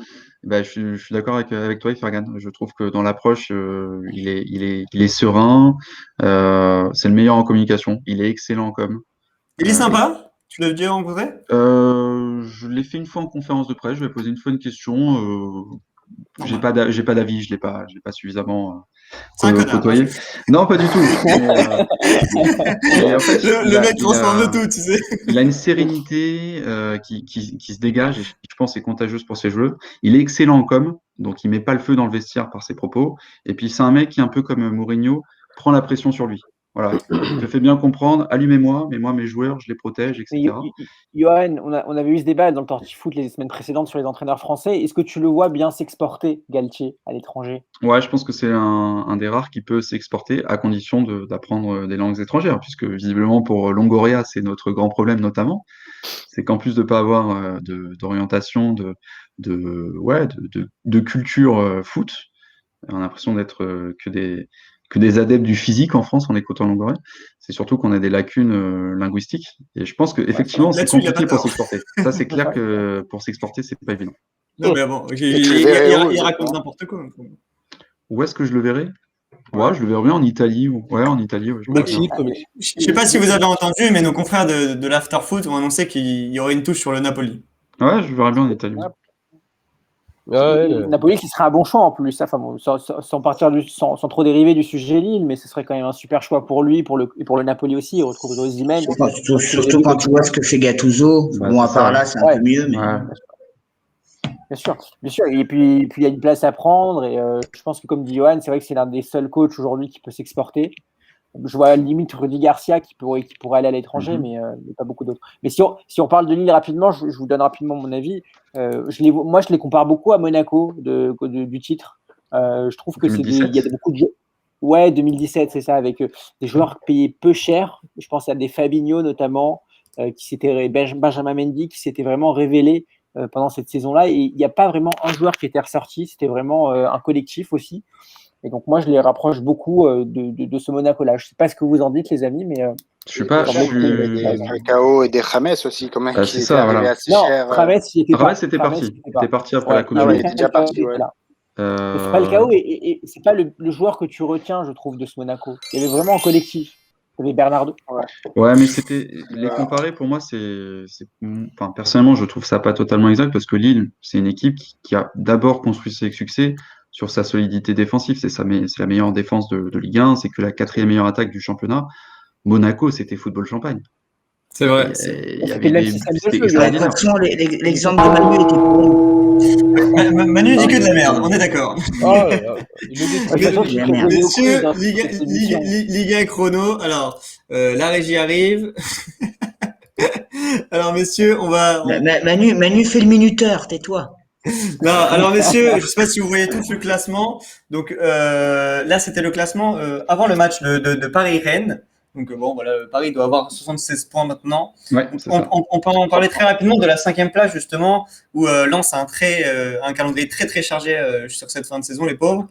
Je suis d'accord avec toi, Ifergan. Je trouve que dans l'approche, il est serein. C'est le meilleur en communication. Il est excellent en com. Il est sympa? Tu l'as déjà rencontré? Je l'ai fait une fois en conférence de presse. Je lui ai posé une fois une question. J'ai pas d'avis, je l'ai pas suffisamment côtoyé. Non, pas du tout. Mais en fait, le mec transforme de tout, tu sais. Il a une sérénité qui se dégage et je pense est contagieuse pour ses joueurs. Il est excellent en com, donc il met pas le feu dans le vestiaire par ses propos. Et puis c'est un mec qui, un peu comme Mourinho, prend la pression sur lui. Voilà, je fais bien comprendre, allumez-moi, mais moi, mes joueurs, je les protège, etc. Johan, on avait eu ce débat dans le Torti Foot les semaines précédentes sur les entraîneurs français. Est-ce que tu le vois bien s'exporter, Galtier, à l'étranger? Ouais, je pense que c'est un des rares qui peut s'exporter à condition d'apprendre des langues étrangères, puisque visiblement pour Longoria, c'est notre grand problème notamment. C'est qu'en plus de ne pas avoir d'orientation, de culture foot, on a l'impression d'être que que des adeptes du physique en France en écoutant Longoria. C'est surtout qu'on a des lacunes linguistiques. Et je pense qu'effectivement, c'est Là-dessus, il y a compliqué pas pour tort. s'exporter. Ça, c'est clair que pour s'exporter, c'est pas évident. Non, mais bon, Et tu le verrais où, il raconte exactement n'importe quoi. Où est-ce que je le verrai? Ouais. Ouais, je le verrai bien en Italie. Ouais, en Italie. Ouais, je le verrai bien. Mexique, comme Je sais pas si vous avez entendu, mais nos confrères de l'Afterfoot ont annoncé qu'il y aurait une touche sur le Napoli. Ouais, je le verrai bien en Italie. Napoli qui serait un bon choix en plus, enfin, bon, sans trop dériver du sujet Lille, mais ce serait quand même un super choix pour lui et pour le Napoli aussi. Il retrouve Osimhen. Surtout quand tu vois ce que fait Gattuso. Bah, Bon, à c'est part ça. là, c'est un peu mieux, mais Ouais. Bien sûr, bien sûr. Et puis il y a une place à prendre. Et je pense que, comme dit Johan, c'est vrai que c'est l'un des seuls coachs aujourd'hui qui peut s'exporter. Je vois à la limite Rudy Garcia qui pourrait aller à l'étranger, mais il n'y a pas beaucoup d'autres. Mais si on parle de Lille rapidement, je vous donne rapidement mon avis. Moi, je les compare beaucoup à Monaco du titre. Je trouve que il y a beaucoup de jeux. Ouais, 2017, c'est ça, avec des joueurs payés peu cher. Je pense à des Fabinho notamment, Benjamin Mendy qui s'était vraiment révélé pendant cette saison-là. Et il n'y a pas vraiment un joueur qui était ressorti. C'était vraiment un collectif aussi. Et donc, moi, je les rapproche beaucoup de ce Monaco-là. Je ne sais pas ce que vous en dites, les amis, mais Je suis pas. Il y avait des Falcao et des James aussi, quand même, qui c'est étaient ça, arrivés voilà. assez non, cher. James, il était pas. Rames était parti. Il était parti après la Coupe Ah du ouais, il Monde. était déjà parti, ouais. Et Falcao, c'est pas le joueur que tu retiens, je trouve, de ce Monaco. Il y avait vraiment un collectif. Il y avait Bernardo. Ouais, mais c'était les comparer pour moi, enfin, personnellement, je trouve ça pas totalement exact parce que Lille, c'est une équipe qui a d'abord construit ses succès sur sa solidité défensive. C'est la meilleure défense de Ligue 1, c'est que la 4e meilleure attaque du championnat. Monaco, c'était football champagne. C'est vrai. Il y C'était avait le même des, système de c'était jeu. de toute extraordinaire. façon, l'exemple de Manu était bon. Manu dit que de la merde, on est d'accord. Oh là là, il le De toute détruit. façon, je suis très abonné au quiz, Messieurs, hein, cette émission. Ligue 1 chrono. Alors, la régie arrive. Alors, messieurs, Manu fait le minuteur, tais-toi. Non, alors messieurs, je sais pas si vous voyez tous le classement. Donc là, c'était le classement avant le match de Paris-Rennes. Donc bon, voilà, Paris doit avoir 76 points maintenant. Ouais, c'est ça. On peut en parler très rapidement de la 5e place justement, où Lens a un calendrier très très chargé sur cette fin de saison, les pauvres.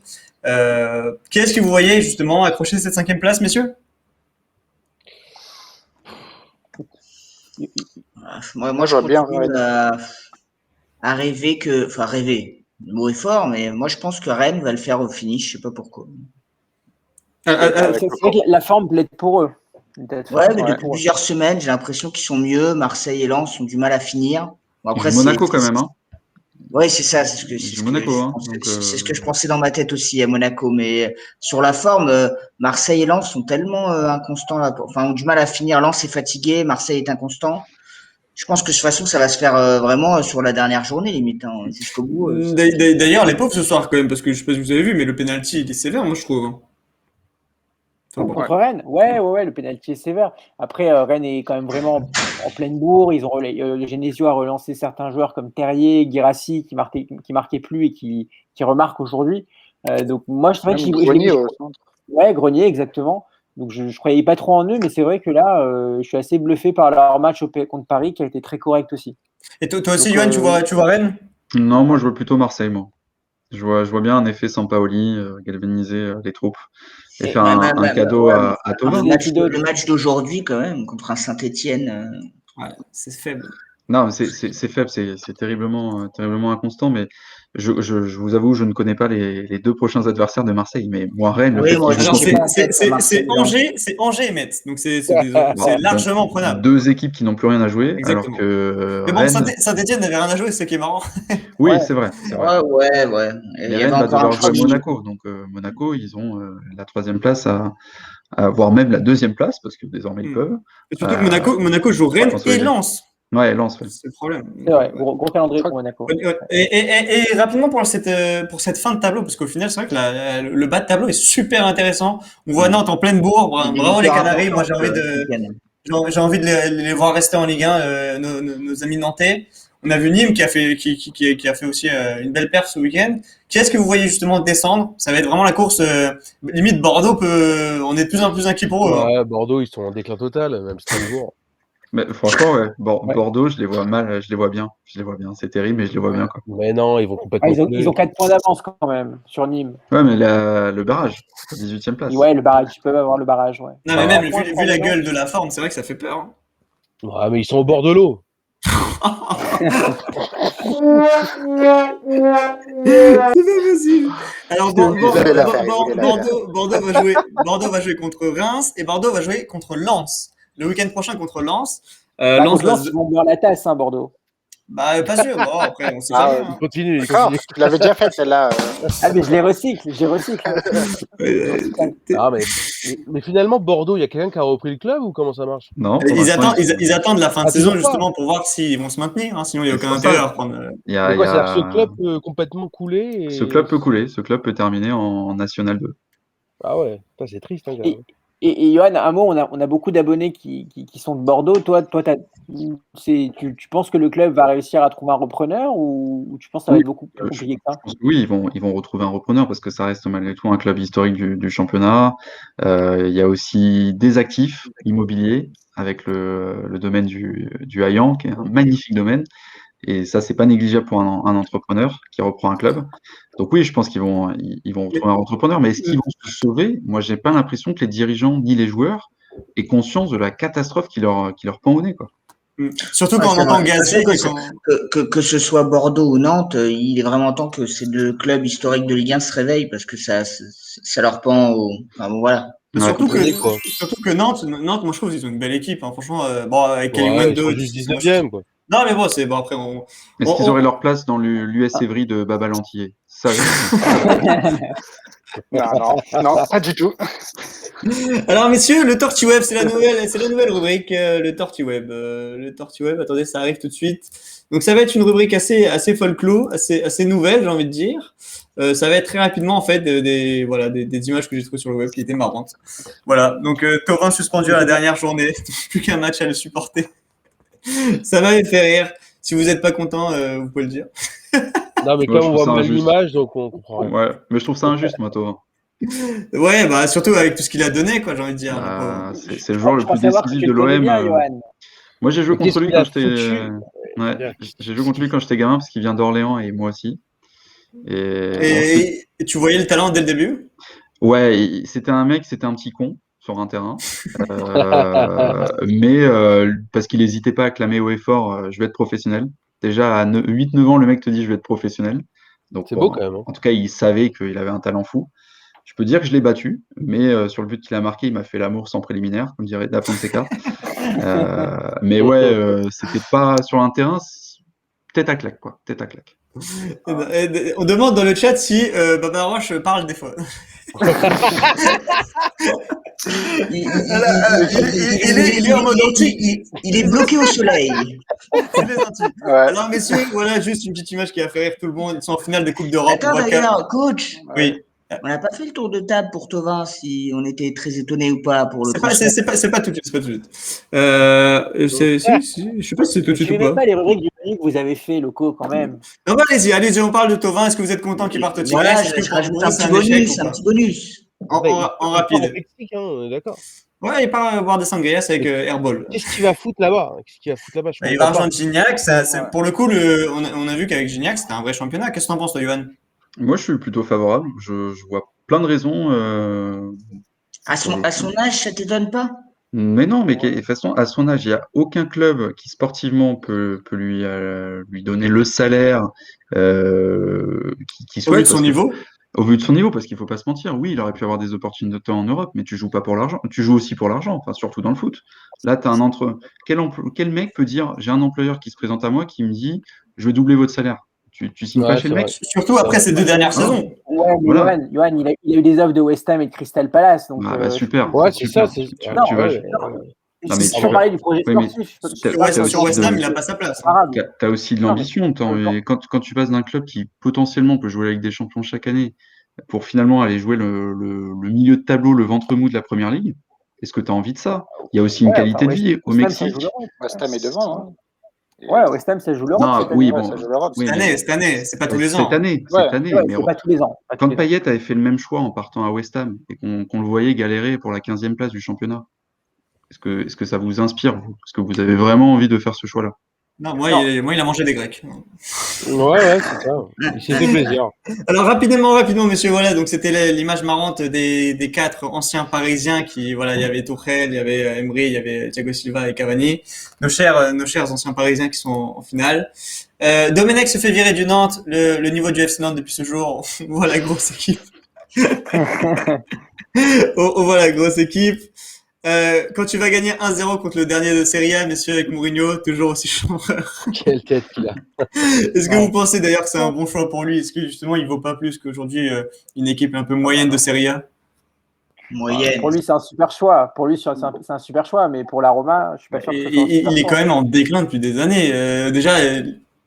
Qu'est-ce que vous voyez justement accrocher cette 5e place, messieurs? Moi, je vois bien, continue à rêver rêver. Le mot est fort, mais moi, je pense que Rennes va le faire au finish. Je sais pas pourquoi. C'est vrai que la forme plaide pour eux. Ouais, mais depuis plusieurs semaines, j'ai l'impression qu'ils sont mieux. Marseille et Lens ont du mal à finir. Bon, après, Monaco quand même, hein. Ouais, c'est ça. C'est ce que je pensais dans ma tête aussi à Monaco. Mais sur la forme, Marseille et Lens sont tellement inconstants là. Enfin, ont du mal à finir. Lens est fatigué, Marseille est inconstant. Je pense que de toute façon, ça va se faire vraiment sur la dernière journée, limite, hein, jusqu'au bout. D'ailleurs, les pauvres ce soir quand même, parce que je sais pas si vous avez vu, mais le penalty il est sévère, moi je trouve. Hein. Contre Rennes, ouais, le penalty est sévère. Après, Rennes est quand même vraiment en pleine bourre. Le Genesio a relancé certains joueurs comme Terrier, Guirassy, qui marquaient plus et qui remarquent aujourd'hui. Donc moi, je trouvais que Grenier au centre. Ouais, Grenier, exactement. Donc je croyais pas trop en eux, mais c'est vrai que là, je suis assez bluffé par leur match contre Paris, qui a été très correct aussi. Et toi aussi, Yoann, tu vois Rennes? Non, moi je vois plutôt Marseille, moi. Je vois bien un effet Sampaoli, galvaniser les troupes et faire un cadeau à Thauvin. Le match d'aujourd'hui, quand même, contre un Saint-Etienne. Ouais, c'est faible. Non, c'est faible, c'est terriblement inconstant, mais je vous avoue, je ne connais pas les 2 prochains adversaires de Marseille, mais moi, Rennes, c'est Angers et Metz, donc c'est largement prenable. 2 équipes qui n'ont plus rien à jouer, exactement. Alors que mais bon, Saint-Etienne n'avait rien à jouer, c'est ce qui est marrant. Oui, c'est vrai. Ouais. Et Rennes va devoir jouer Monaco, donc Monaco, ils ont la 3e place voire même la 2e place, parce que désormais ils peuvent. Et surtout que Monaco joue Rennes et Lens. Ouais, Lens, ouais. C'est le problème. C'est vrai, gros calendrier pour Monaco. Et rapidement pour cette fin de tableau, parce qu'au final, c'est vrai que le bas de tableau est super intéressant. On voit Nantes en pleine bourre. Bravo les Canaries. Moi, j'ai envie de les voir rester en Ligue 1, nos amis nantais. On a vu Nîmes qui a fait aussi une belle perf ce week-end. Qui est-ce que vous voyez justement descendre? Ça va être vraiment la course. Limite, Bordeaux on est de plus en plus inquiet pour eux. Ouais, Bordeaux, ils sont en déclin total, même Strasbourg. Mais franchement, ouais. Ouais. Bordeaux, je les vois mal, je les vois bien. Je les vois bien. C'est terrible, mais je les vois bien, quoi. Mais non, ils vont complètement Ils ont 4 points d'avance quand même sur Nîmes. Ouais, mais le barrage, 18e place. Et ouais, le barrage, ils peuvent avoir le barrage. Ouais. Non, mais Ah. même, Trois vu points la d'avance. gueule de la forme, c'est vrai que ça fait peur. Hein. Ouais, mais ils sont au bord de l'eau. C'est pas possible. Alors, l'affaire. Bordeaux va jouer contre Reims et Bordeaux va jouer contre Lens. Le week-end prochain contre Lens. Bah, Lens contre va Lens, ils vont boire la tasse, hein, Bordeaux. Bah, pas sûr. Bon, après, on sait Ah, jamais. Il Hein. continue, il D'accord, continue. tu l'avais déjà faite celle-là. Ah, mais je les recycle. Hein. Ah, mais finalement, Bordeaux, il y a quelqu'un qui a repris le club ou comment ça marche? Non, pour l'instant, Ils attendent la fin de Ah, saison toujours pas. justement pour voir s'ils vont se maintenir. Hein, sinon, il n'y a C'est aucun pour ça. intérêt à reprendre. il y a, Mais il y quoi, c'est-à-dire que ce a- club peut complètement couler ce et... club peut couler. Ce club peut terminer en National 2. Ah ouais, putain, c'est triste, hein, quand même. Et Johan, un mot, on a beaucoup d'abonnés qui sont de Bordeaux. Toi tu penses que le club va réussir à trouver un repreneur ou tu penses que ça va Oui, être beaucoup plus compliqué que ça? je pense que oui, ils vont retrouver un repreneur parce que ça reste malgré tout un club historique du championnat. Il y a aussi des actifs immobiliers avec le domaine du Hayan, qui est un magnifique domaine. Et ça, c'est pas négligeable pour un entrepreneur qui reprend un club. Donc oui, je pense ils vont retrouver un entrepreneur. Mais est-ce qu'ils vont se sauver? Moi, j'ai pas l'impression que les dirigeants ni les joueurs aient conscience de la catastrophe qui leur pend au nez, quoi. Surtout Ouais, quand on c'est vrai. entend De toute façon, gazer et quand. que ce soit Bordeaux ou Nantes, il est vraiment temps que ces deux clubs historiques de Ligue 1 se réveillent parce que ça leur pend au. Enfin, bon, voilà. Ouais. Surtout Quoi. que Nantes, moi je trouve qu'ils ont une belle équipe. Hein. Franchement, bon, avec Ouais, ils Wendo sont et tout juste ça, moi, je trouve. 19e, quoi. Non, mais bon, c'est bon. Après, Est-ce qu'ils auraient leur place dans l'US Évry de Baba Lantillé? Ça, Non, pas du tout. Alors, messieurs, le Torty Web, c'est la nouvelle rubrique, le Torty Web. Le Torty Web, attendez, ça arrive tout de suite. Donc, ça va être une rubrique assez folklore, assez nouvelle, j'ai envie de dire. Ça va être très rapidement, en fait, des images que j'ai trouvées sur le web qui étaient marrantes. Voilà. Donc, Thauvin suspendu à la dernière journée. Plus qu'un match à le supporter. Ça m'avait fait rire. Si vous n'êtes pas content, vous pouvez le dire. Non, mais Ouais, comme je on trouve voit ça mal injuste. l'image, donc on comprend rien. Ouais, mais je trouve ça injuste, moi, Thauvin. Ouais, bah, surtout avec tout ce qu'il a donné, quoi, j'ai envie de dire. C'est le joueur le Je crois plus savoir que décisif tu de le connais l'OM. bien, Johan. Moi, j'ai joué Mais qu'est-ce contre lui qu'il quand a j'étais. foutu? Ouais, j'ai joué contre lui quand j'étais gamin parce qu'il vient d'Orléans et moi aussi. Et bon, Et tu voyais le talent dès le début? ouais, c'était un mec, c'était un petit con sur un terrain. Mais parce qu'il n'hésitait pas à clamer haut et fort, je vais être professionnel. Déjà à 8-9 ans, le mec te dit je vais être professionnel. Donc C'est beau quand même. Hein. en tout cas, il savait qu'il avait un talent fou. Je peux dire que je l'ai battu, mais sur le but qu'il a marqué, il m'a fait l'amour sans préliminaire, comme dirait Da Fonseca. Mais ouais, c'était pas sur un terrain, tête à claque, quoi. Tête à claque. On demande dans le chat si Baba Roche parle des fois. Il est en mode anti. Il est bloqué au soleil. C'est les anti. Ouais. Alors, messieurs, voilà juste une petite image qui a fait rire tout le monde. Ils sont en finale de Coupe d'Europe. Attends, d'ailleurs, coach, Oui. on n'a pas fait le tour de table pour Thauvin si on était très étonné ou pas pour le C'est pas tout de suite. C'est pas tout de suite. Je sais pas si c'est tout de Je suite ne ou même pas. pas les rubriques du menu que vous avez fait, locaux, quand même. Non, bah, allez-y, on parle de Tovin. Est-ce que vous êtes content qu'il parte au Tigres? Voilà, Est-ce que je pour rajoute vous, un c'est petit un échec bonus, ou un pas? petit bonus. En Il part rapide. au Mexique, hein, on est d'accord. Ouais, il part boire des sangrias avec Airball. Qu'est-ce qu'il va foutre là-bas? Qu'est-ce qu'il va foutre là-bas? Je Il va comprends pas. rejoindre Gignac. Pour le coup, on a vu qu'avec Gignac, c'était un vrai championnat. Qu'est-ce que t'en penses, toi, Johan? Moi, je suis plutôt favorable. Je vois plein de raisons. À son âge, ça t'étonne pas? Mais non, mais de toute façon, à son âge, il n'y a aucun club qui sportivement peut lui donner le salaire qu'il Au vu souhaite. de son niveau? Au vu de son niveau, parce qu'il ne faut pas se mentir, oui, il aurait pu avoir des opportunités en Europe, mais tu joues pas pour l'argent. Tu joues aussi pour l'argent, enfin, surtout dans le foot. Là, tu as quel mec peut dire, j'ai un employeur qui se présente à moi qui me dit, je vais doubler votre salaire. Tu signes pas Ouais, chez c'est le mec? vrai. Surtout après ces 2 dernières Ah, saisons. Ouais, mais voilà. Johan, il a eu des offres de West Ham et de Crystal Palace. Donc, Bah, super. Ouais, c'est super. ça. C'est... Non, Tu vas, ouais, non, mais si tu je peux vas- parler du projet oui, mais sportif, Sur West Ham, il n'a pas sa place. Hein. comparable. T'as aussi de l'ambition. Quand tu passes d'un club qui potentiellement peut jouer avec des champions chaque année pour finalement aller jouer le milieu de tableau, le ventre mou de la première ligue, est-ce que tu as envie de ça? Il y a aussi une Ouais, qualité de West vie au Ham, ça Mexique. joue l'Europe. West Ham est devant. Hein. Ouais, West Ham, ça joue l'Europe Non, cette année. oui, Ouais, bon, ça joue l'Europe. oui, Cette année, c'est pas tous les cette ans. année, Ouais. cette année. Ouais, Mais c'est pas tous les ans. Pas tous quand les ans. Payet avait fait le même choix en partant à West Ham et qu'on le voyait galérer pour la 15e place du championnat, Est-ce que ça vous inspire, vous? Est-ce que vous avez vraiment envie de faire ce choix-là? Non, moi, il a mangé des Grecs. Ouais, c'est ça. Il s'est fait plaisir. Alors rapidement, messieurs, voilà, donc c'était l'image marrante des 4 anciens Parisiens qui, voilà, il y avait Tuchel, il y avait Emery, il y avait Thiago Silva et Cavani, nos chers anciens Parisiens qui sont en finale. Domenech se fait virer du Nantes, le niveau du FC Nantes depuis ce jour, on voit la grosse équipe. On voit la grosse équipe. Quand tu vas gagner 1-0 contre le dernier de Serie A, messieurs, avec Mourinho, toujours aussi chambreur. Quelle tête qu'il a. Est-ce que vous pensez d'ailleurs que c'est un bon choix pour lui? Est-ce que justement il vaut pas plus qu'aujourd'hui une équipe un peu moyenne de Serie A? Moyenne. Pour lui, c'est un super choix. Pour lui, c'est un super choix, mais pour la Roma, je suis pas sûr que ce soit un super Il est choix. quand même en déclin depuis des années. Déjà,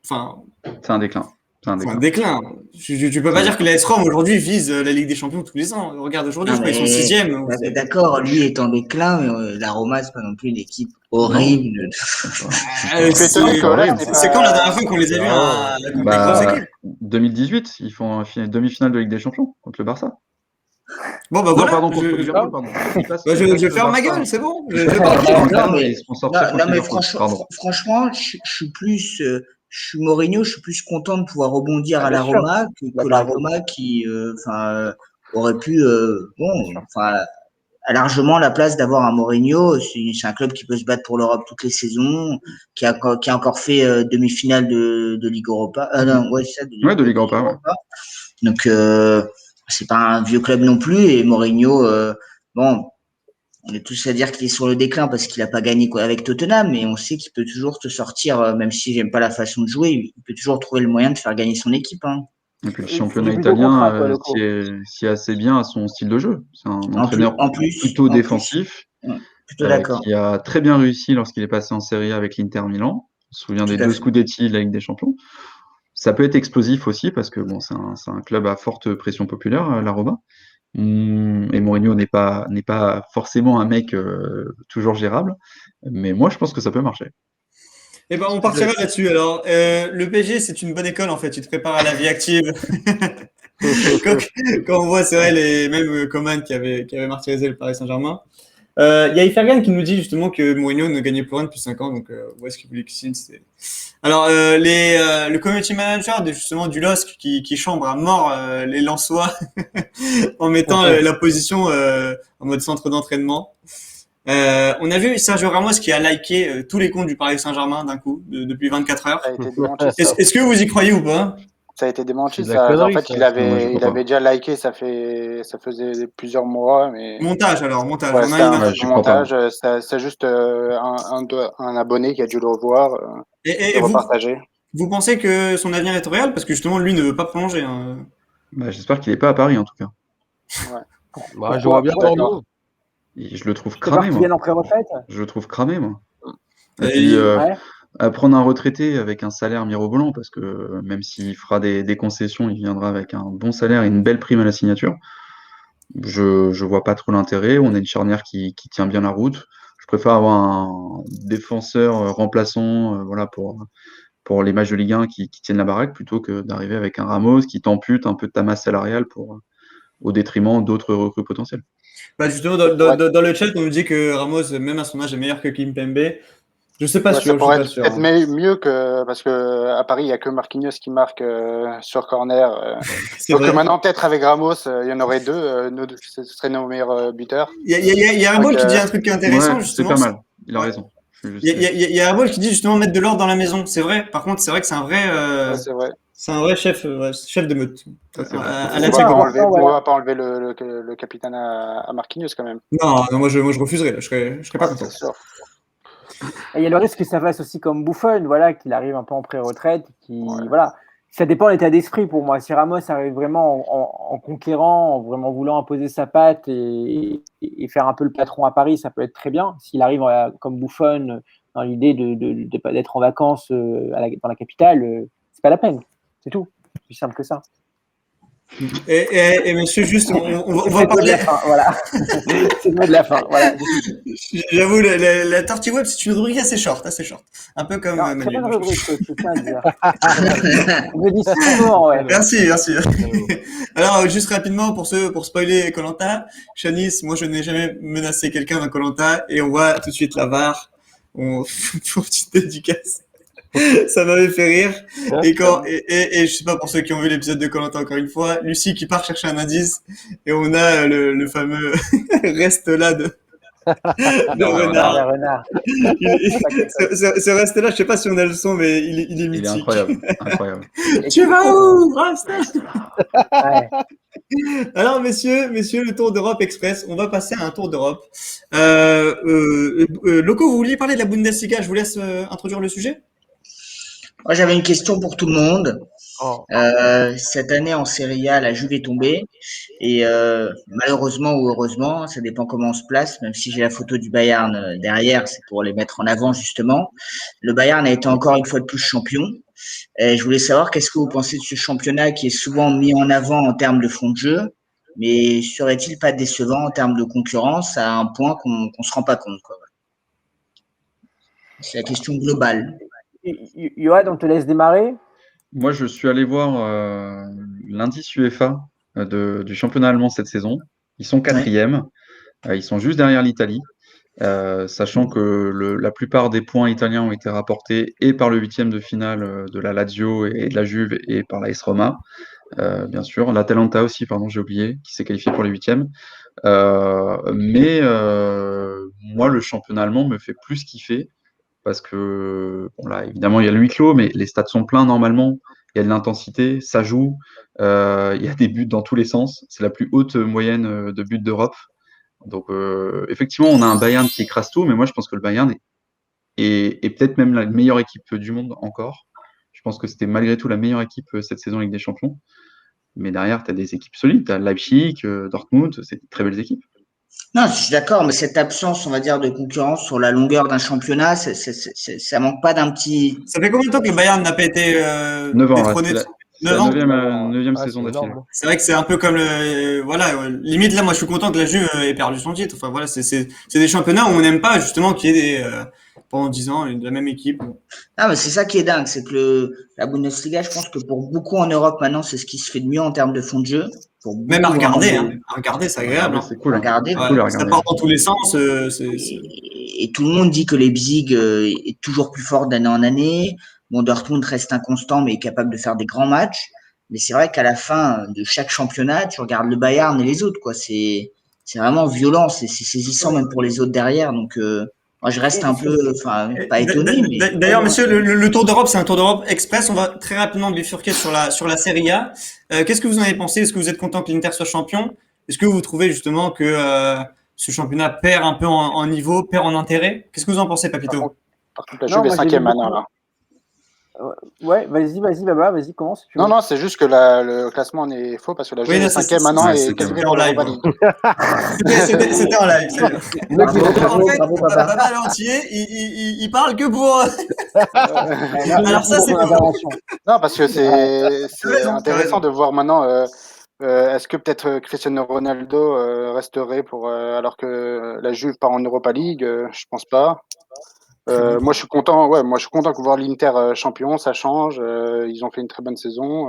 enfin, C'est un déclin. C'est un c'est un déclin. déclin. Tu peux pas dire que l'AS Rome aujourd'hui vise la Ligue des Champions tous les ans. Regarde aujourd'hui, je crois qu'ils sont sixième. D'accord, lui est en déclin, mais la Roma, c'est pas non plus une équipe horrible. C'est quand la dernière fois qu'on les a vus à la grosse équipe? 2018, ils font une demi-finale de Ligue des Champions contre le Barça. Bon, bah Non, voilà. pardon, contre Liverpool, pardon. Je vais faire ma gueule, c'est bon. Non, mais franchement, je suis plus, je suis Mourinho, je suis plus content de pouvoir rebondir à la Roma que la Roma qui, aurait pu, a largement la place d'avoir un Mourinho. C'est un club qui peut se battre pour l'Europe toutes les saisons, qui a encore fait demi-finale de Ligue Europa. Non, ouais, c'est ça, de Ligue Europa. Ouais. Donc, c'est pas un vieux club non plus. Et Mourinho, bon, on est tous à dire qu'il est sur le déclin parce qu'il a pas gagné avec Tottenham, mais on sait qu'il peut toujours te sortir, même si j'aime pas la façon de jouer, il peut toujours trouver le moyen de faire gagner son équipe. Hein. Et puis le championnat italien c'est assez bien à son style de jeu. C'est un entraîneur plutôt défensif, plutôt d'accord. qui a très bien réussi lorsqu'il est passé en Serie A avec l'Inter Milan. On se souvient des 2 Scudetti de la Ligue des Champions. Ça peut être explosif aussi parce que bon, c'est un club à forte pression populaire, la Roma. Et Mourinho n'est pas forcément un mec toujours gérable, mais moi je pense que ça peut marcher. Eh ben, on partira là-dessus. Alors, le PSG, c'est une bonne école en fait. Tu te prépares à la vie active. Quand on voit, c'est vrai, même Coman qui avait martyrisé le Paris Saint-Germain. Il y a Ifergan qui nous dit justement que Mourinho ne gagnait plus rien depuis 5 ans. Donc, où est-ce qu'il voulait qu'il signe? Alors, le community manager justement du LOSC qui chambre à mort les Lensois en mettant la position en mode centre d'entraînement. On a vu Sergio Ramos qui a liké tous les comptes du Paris Saint-Germain d'un coup depuis 24 heures. Est-ce que vous y croyez ou pas? Ça a été démenti. En fait, il avait déjà liké, ça faisait plusieurs mois. Mais... Montage. Ouais, c'est un montage. C'est juste un abonné qui a dû le revoir et repartager. Vous pensez que son avenir est au Real? Parce que justement, lui ne veut pas prolonger. Hein. J'espère qu'il n'est pas à Paris en tout cas. Ouais. Je vois bien Bordeaux. Je le trouve cramé, moi. Je le trouve cramé, moi. Et puis, prendre un retraité avec un salaire mirobolant, parce que même s'il fera des concessions, il viendra avec un bon salaire et une belle prime à la signature. Je vois pas trop l'intérêt. On a une charnière qui tient bien la route. Je préfère avoir un défenseur remplaçant voilà, pour les matchs de Ligue 1 qui tiennent la baraque, plutôt que d'arriver avec un Ramos qui t'ampute un peu de ta masse salariale au détriment d'autres recrues potentielles. Justement, dans le chat, on nous dit que Ramos, même à son âge, est meilleur que Kimpembe. Je sais pas sûr. Ça pourrait être mieux parce que à Paris, il y a que Marquinhos qui marque sur corner. Donc maintenant, peut-être avec Ramos, il y en aurait 2. Ce seraient nos meilleurs buteurs. Il y a un ball qui dit un truc qui est intéressant, justement. C'est pas mal. Il a raison. Il y a un ball qui dit justement mettre de l'ordre dans la maison. C'est vrai. Par contre, c'est vrai que c'est un vrai. C'est vrai. C'est un vrai chef de meute. On va pas enlever le capitaine à Marquinhos quand même. Non, moi je refuserais. Je serais pas content. Il y a le risque que ça fasse aussi comme Buffon, voilà, qu'il arrive un peu en pré-retraite, voilà. Ça dépend de l'état d'esprit pour moi. Si Ramos arrive vraiment en conquérant, en vraiment voulant imposer sa patte et faire un peu le patron à Paris, ça peut être très bien. S'il arrive comme Buffon dans l'idée d'être en vacances dans la capitale, c'est pas la peine. C'est tout. C'est plus simple que ça. Et monsieur, juste, on va parler. Voilà. C'est le mot de la fin. Voilà. J'avoue, la Tortue Web, c'est une rubrique assez short, assez short. Un peu comme Très Manuel. bonne rubrique, je tiens à dire. On me dit souvent, ouais. Merci. Alors, juste rapidement, pour spoiler Koh-Lanta, Shanice, moi, je n'ai jamais menacé quelqu'un dans Koh-Lanta, et on voit tout de suite la VAR. On fait une petite dédicace. Ça m'avait fait rire. Et je sais pas pour ceux qui ont vu l'épisode de Koh-Lanta encore une fois, Lucie qui part chercher un indice, et on a le fameux reste là de renard. Ce reste-là, je sais pas si on a le son, mais il est mythique. Il est incroyable. Tu vas où, reste? Ouais. Alors, messieurs, le Tour d'Europe Express, on va passer à un Tour d'Europe. Loco, vous vouliez parler de la Bundesliga? Je vous laisse introduire le sujet. Moi, j'avais une question pour tout le monde. Cette année en Serie A, la Juve est tombée et malheureusement ou heureusement, ça dépend comment on se place, même si j'ai la photo du Bayern derrière, c'est pour les mettre en avant justement. Le Bayern a été encore une fois de plus champion. Et je voulais savoir qu'est-ce que vous pensez de ce championnat qui est souvent mis en avant en termes de fond de jeu, mais serait-il pas décevant en termes de concurrence à un point qu'on se rend pas compte, quoi. C'est la question globale. Johan, on te laisse démarrer. Moi, je suis allé voir l'indice UEFA du championnat allemand cette saison. Ils sont 4e. Ils sont juste derrière l'Italie, sachant que la plupart des points italiens ont été rapportés et par le 8e de finale de la Lazio et de la Juve et par la AS Roma, bien sûr. L'Atalanta aussi, pardon, j'ai oublié, qui s'est qualifié pour les 8e. Mais moi, le championnat allemand me fait plus kiffer. Parce que, bon là, évidemment, il y a le huis clos, mais les stades sont pleins normalement. Il y a de l'intensité, ça joue. Il y a des buts dans tous les sens. C'est la plus haute moyenne de buts d'Europe. Donc, effectivement, on a un Bayern qui écrase tout, mais moi, je pense que le Bayern est peut-être même la meilleure équipe du monde encore. Je pense que c'était malgré tout la meilleure équipe cette saison Ligue des Champions. Mais derrière, tu as des équipes solides. Tu as Leipzig, Dortmund, c'est de très belles équipes. Non, je suis d'accord, mais cette absence, on va dire, de concurrence sur la longueur d'un championnat, ça manque pas d'un petit. Ça fait combien de temps que le Bayern n'a pas été 9 ans, détrôné? C'est la 9e saison d'affilée. C'est vrai que c'est un peu comme limite là, moi je suis content que la Juve ait perdu son titre. Enfin voilà, c'est des championnats où on n'aime pas justement qu'il y ait pendant 10 ans de la même équipe. Ah, mais c'est ça qui est dingue, c'est que la Bundesliga, je pense que pour beaucoup en Europe maintenant, c'est ce qui se fait de mieux en termes de fond de jeu. Même à regarder, c'est agréable. C'est cool. Ça part dans tous les sens. Et tout le monde dit que Leipzig est toujours plus fort d'année en année. Bon, Dortmund reste inconstant, mais est capable de faire des grands matchs. Mais c'est vrai qu'à la fin de chaque championnat, tu regardes le Bayern et les autres, quoi. C'est vraiment violent, c'est saisissant même pour les autres derrière. Donc, moi, je reste un peu, pas étonné. D'ailleurs, monsieur, le Tour d'Europe, c'est un Tour d'Europe express. On va très rapidement bifurquer sur la Serie A. Qu'est-ce que vous en avez pensé? Est-ce que vous êtes content que l'Inter soit champion? Est-ce que vous trouvez justement que ce championnat perd un peu en niveau, perd en intérêt? Qu'est-ce que vous en pensez, Papito? Par contre, la Juve est 5e maintenant, là. Ouais, vas-y, Baba, vas-y, commence. Non, c'est juste que le classement est faux parce que la Juve est 5e maintenant et qualifiée pour l'Europa League. C'était en live. En fait, Baba l'entier, il parle que pour. Alors ça, c'est non, parce que c'est intéressant de voir maintenant. Est-ce que peut-être Cristiano Ronaldo resterait alors que la Juve part en Europa League? Je pense pas. Moi, je suis content. Ouais, moi, je suis content de voir l'Inter champion. Ça change. Ils ont fait une très bonne saison.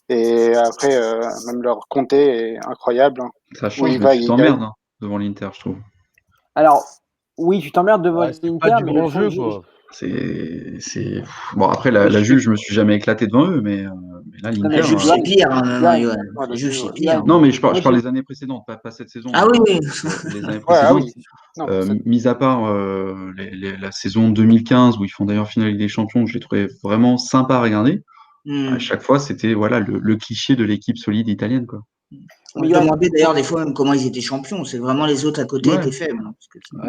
Et après, même leur comté est incroyable. Ça change, mais tu t'emmerdes devant l'Inter, je trouve. Alors, oui, tu t'emmerdes devant l'Inter, mais le jeu, quoi. Bon, après, la Juve, je me suis jamais éclaté devant eux, mais là, l'Inter. La Juve, c'est pire, La Juve, c'est pire. Non, mais je parle des années précédentes, pas cette saison. Ah oui. Les années précédentes. Mis à part la saison 2015, où ils font d'ailleurs finale Ligue des Champions, je l'ai trouvé vraiment sympa à regarder. À chaque fois, c'était le cliché de l'équipe solide italienne, quoi. On me demandait d'ailleurs des fois même comment ils étaient champions. C'est vraiment les autres à côté étaient faibles.